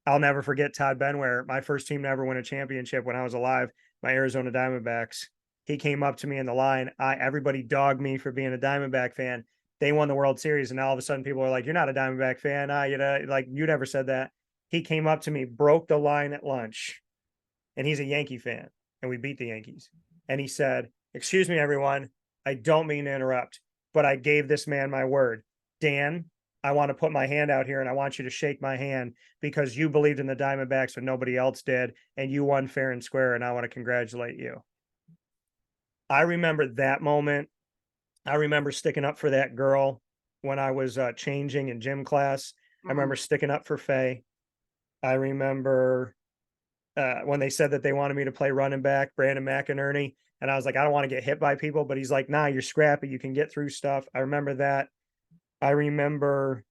I'll never forget Todd Benware, my first team to ever win a championship when I was alive, my Arizona Diamondbacks. He came up to me in the line. Everybody dogged me for being a Diamondback fan. They won the World Series, and all of a sudden people are like, "You're not a Diamondback fan." Like you never said that. He came up to me, broke the line at lunch, and he's a Yankee fan, and we beat the Yankees. And he said, "Excuse me, everyone. I don't mean to interrupt, but I gave this man my word. Dan, I want to put my hand out here and I want you to shake my hand because you believed in the Diamondbacks when nobody else did, and you won fair and square, and I want to congratulate you." I remember that moment. I remember sticking up for that girl when I was changing in gym class. I remember Mhm. sticking up for Faye. I remember when they said that they wanted me to play running back, Brandon McInerney. And I was like, I don't want to get hit by people, but he's like, nah, you're scrappy. You can get through stuff. I remember that. I remember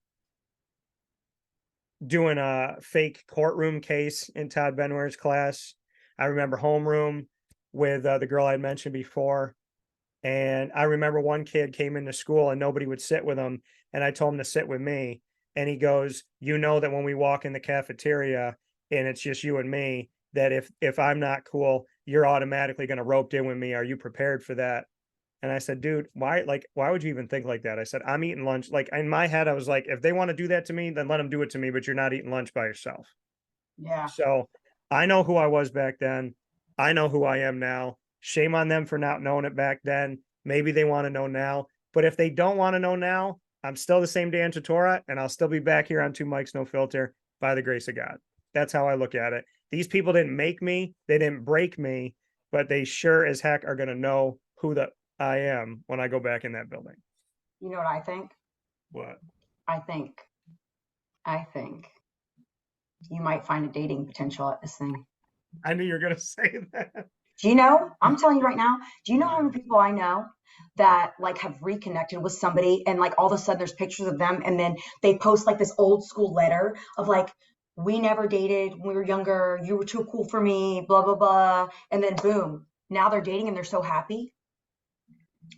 doing a fake courtroom case in Todd Benware's class. I remember homeroom with the girl I mentioned before. And I remember one kid came into school and nobody would sit with him. And I told him to sit with me. And he goes, you know that when we walk in the cafeteria and it's just you and me, that if I'm not cool, you're automatically going to rope in with me. Are you prepared for that? And I said, dude, why would you even think like that? I said, I'm eating lunch. Like in my head, I was like, if they want to do that to me, then let them do it to me, but you're not eating lunch by yourself. Yeah. So I know who I was back then. I know who I am now. Shame on them for not knowing it back then. Maybe they want to know now. But if they don't want to know now, I'm still the same Dan Tortora, and I'll still be back here on Two Mics No Filter by the grace of God. That's how I look at it. These people didn't make me, they didn't break me, but they sure as heck are going to know who I am when I go back in that building. You know what I think? What? I think, I think you might find a dating potential at this thing. I knew you were going to say that. Do you know? I'm telling you right now, do you know how many people I know that like have reconnected with somebody and like all of a sudden there's pictures of them and then they post like this old school letter of like, we never dated when we were younger, you were too cool for me, blah, blah, blah. And then boom, now they're dating and they're so happy.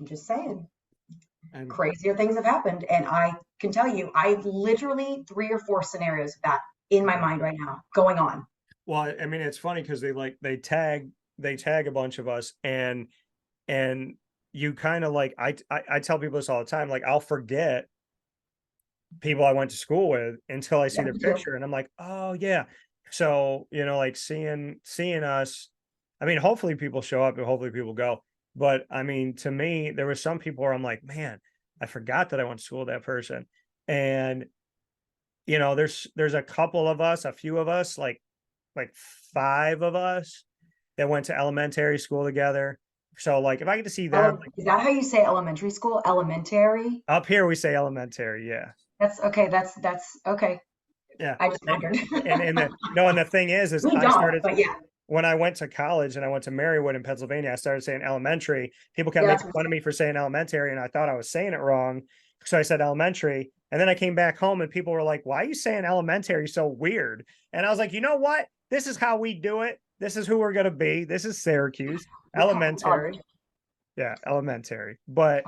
I'm just saying. And Crazier things have happened. And I can tell you, I've literally 3 or 4 scenarios of that in my mind right now going on. well, I mean, it's funny because they tag a bunch of us, and you kind of like I tell people this all the time. Like I'll forget people I went to school with until I see Yeah, their me too. picture, and I'm like, oh yeah. So like seeing us. I mean, hopefully people show up and hopefully people go. But I mean, to me, there was some people where I'm like, man, I forgot that I went to school with that person, and there's a couple of us, a few of us, like 5 of us that went to elementary school together. So like if I get to see them, like Is that how you say elementary school? Elementary? up here we say elementary, yeah. That's okay. That's okay. Yeah. I just And wondered. and the thing is We I don't, started but yeah. when I went to college and I went to Marywood in Pennsylvania, I started saying elementary. People kept Yeah, making fun of me for saying elementary, and I thought I was saying it wrong. So I said elementary. And then I came back home and people were like, why are you saying elementary so weird? And I was like, you know what? This is how we do it. This is who we're going to be. This is Syracuse. we call it Elementary. elementary. Yeah, elementary. But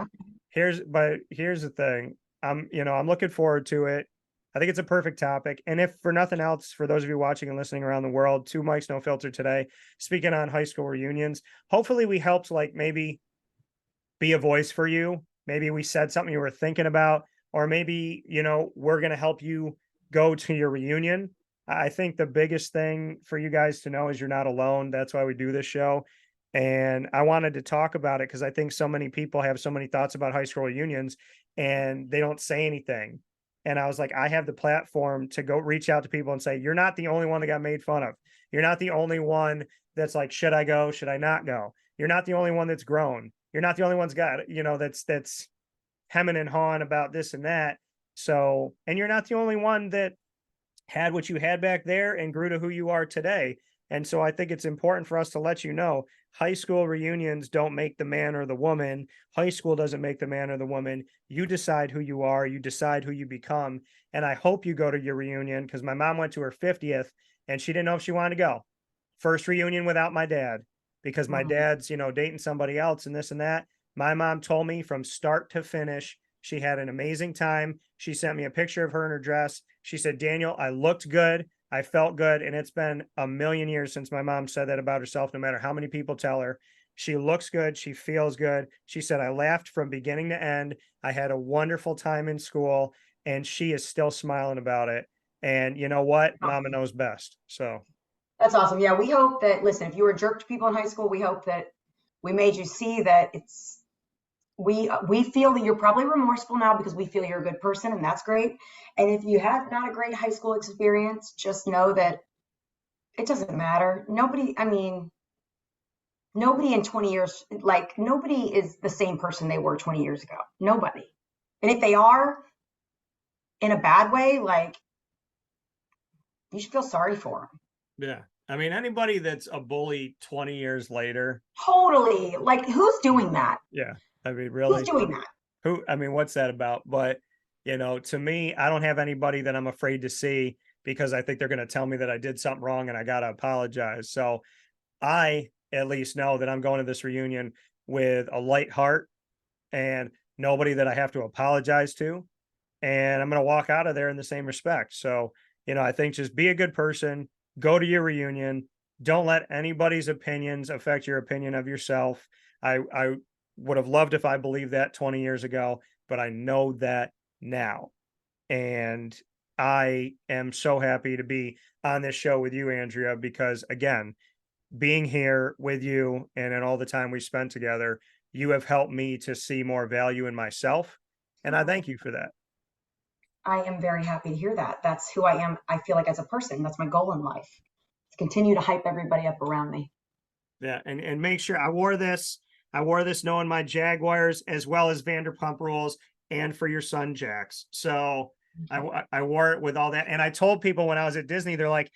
here's the thing. I'm looking forward to it. I think it's a perfect topic. And if for nothing else, for those of you watching and listening around the world, Two Mics No Filter today, speaking on high school reunions. Hopefully we helped like maybe be a voice for you. Maybe we said something you were thinking about, or maybe, we're going to help you go to your reunion. I think the biggest thing for you guys to know is you're not alone. That's why we do this show. And I wanted to talk about it because I think so many people have so many thoughts about high school reunions and they don't say anything. And I was like, I have the platform to go reach out to people and say, you're not the only one that got made fun of. You're not the only one that's like, should I go? Should I not go? You're not the only one that's grown. You're not the only one's got, that's hemming and hawing about this and that. So, and you're not the only one that had what you had back there and grew to who you are today. And so I think it's important for us to let you know high school reunions don't make the man or the woman. High school doesn't make the man or the woman. You decide who you are, you decide who you become. And I hope you go to your reunion because my mom went to her 50th and she didn't know if she wanted to go. First reunion without my dad because my Mhm. dad's, dating somebody else and this and that. My mom told me from start to finish, she had an amazing time. She sent me a picture of her in her dress. She said, Daniel, I looked good. I felt good. And it's been a million years since my mom said that about herself, no matter how many people tell her. She looks good. She feels good. She said, I laughed from beginning to end. I had a wonderful time in school. And she is still smiling about it. And you know what? Mama knows best. So, That's awesome. Yeah, we hope that, listen, if you were a jerk to people in high school, we hope that we made you see that we feel that you're probably remorseful now because we feel you're a good person and that's great. And if you had not a great high school experience, just know that it doesn't matter. Nobody, I mean, nobody in 20 years, like nobody is the same person they were 20 years ago. Nobody. And if they are in a bad way, like you should feel sorry for them. yeah. I mean, anybody that's a bully 20 years later, Totally. Like who's doing that? yeah. I mean, Who's really, doing that? I mean, what's that about? But, to me, I don't have anybody that I'm afraid to see because I think they're going to tell me that I did something wrong and I got to apologize. So I at least know that I'm going to this reunion with a light heart and nobody that I have to apologize to. And I'm going to walk out of there in the same respect. So, I think just be a good person, go to your reunion, don't let anybody's opinions affect your opinion of yourself. I would have loved if I believed that 20 years ago, but I know that now. And I am so happy to be on this show with you, Andrea, because again, being here with you and in all the time we spent together, you have helped me to see more value in myself. And I Oh, thank you for that. I am very happy to hear that. That's who I am. I feel like as a person, that's my goal in life. To continue to hype everybody up around me. Yeah, and make sure I wore this. I wore this knowing my Jaguars as well as Vanderpump Rules, and for your son Jax. So Okay. I wore it with all that, and I told people when I was at Disney, they're like,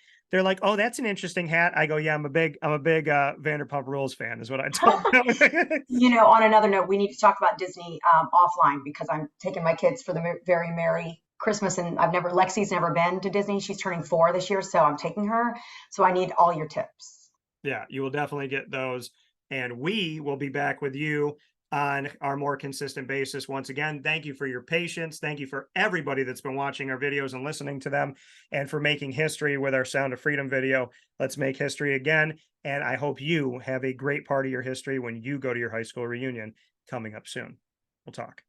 oh, that's an interesting hat. I go, yeah, I'm a big Vanderpump Rules fan, is what I told them. On another note, we need to talk about Disney offline because I'm taking my kids for the very merry Christmas, and Lexi's never been to Disney. She's turning 4 this year, so I'm taking her. So I need all your tips. Yeah, you will definitely get those. And we will be back with you on our more consistent basis. Once again, thank you for your patience. Thank you for everybody that's been watching our videos and listening to them, and for making history with our Sound of Freedom video. Let's make history again. And I hope you have a great part of your history when you go to your high school reunion coming up soon. We'll talk.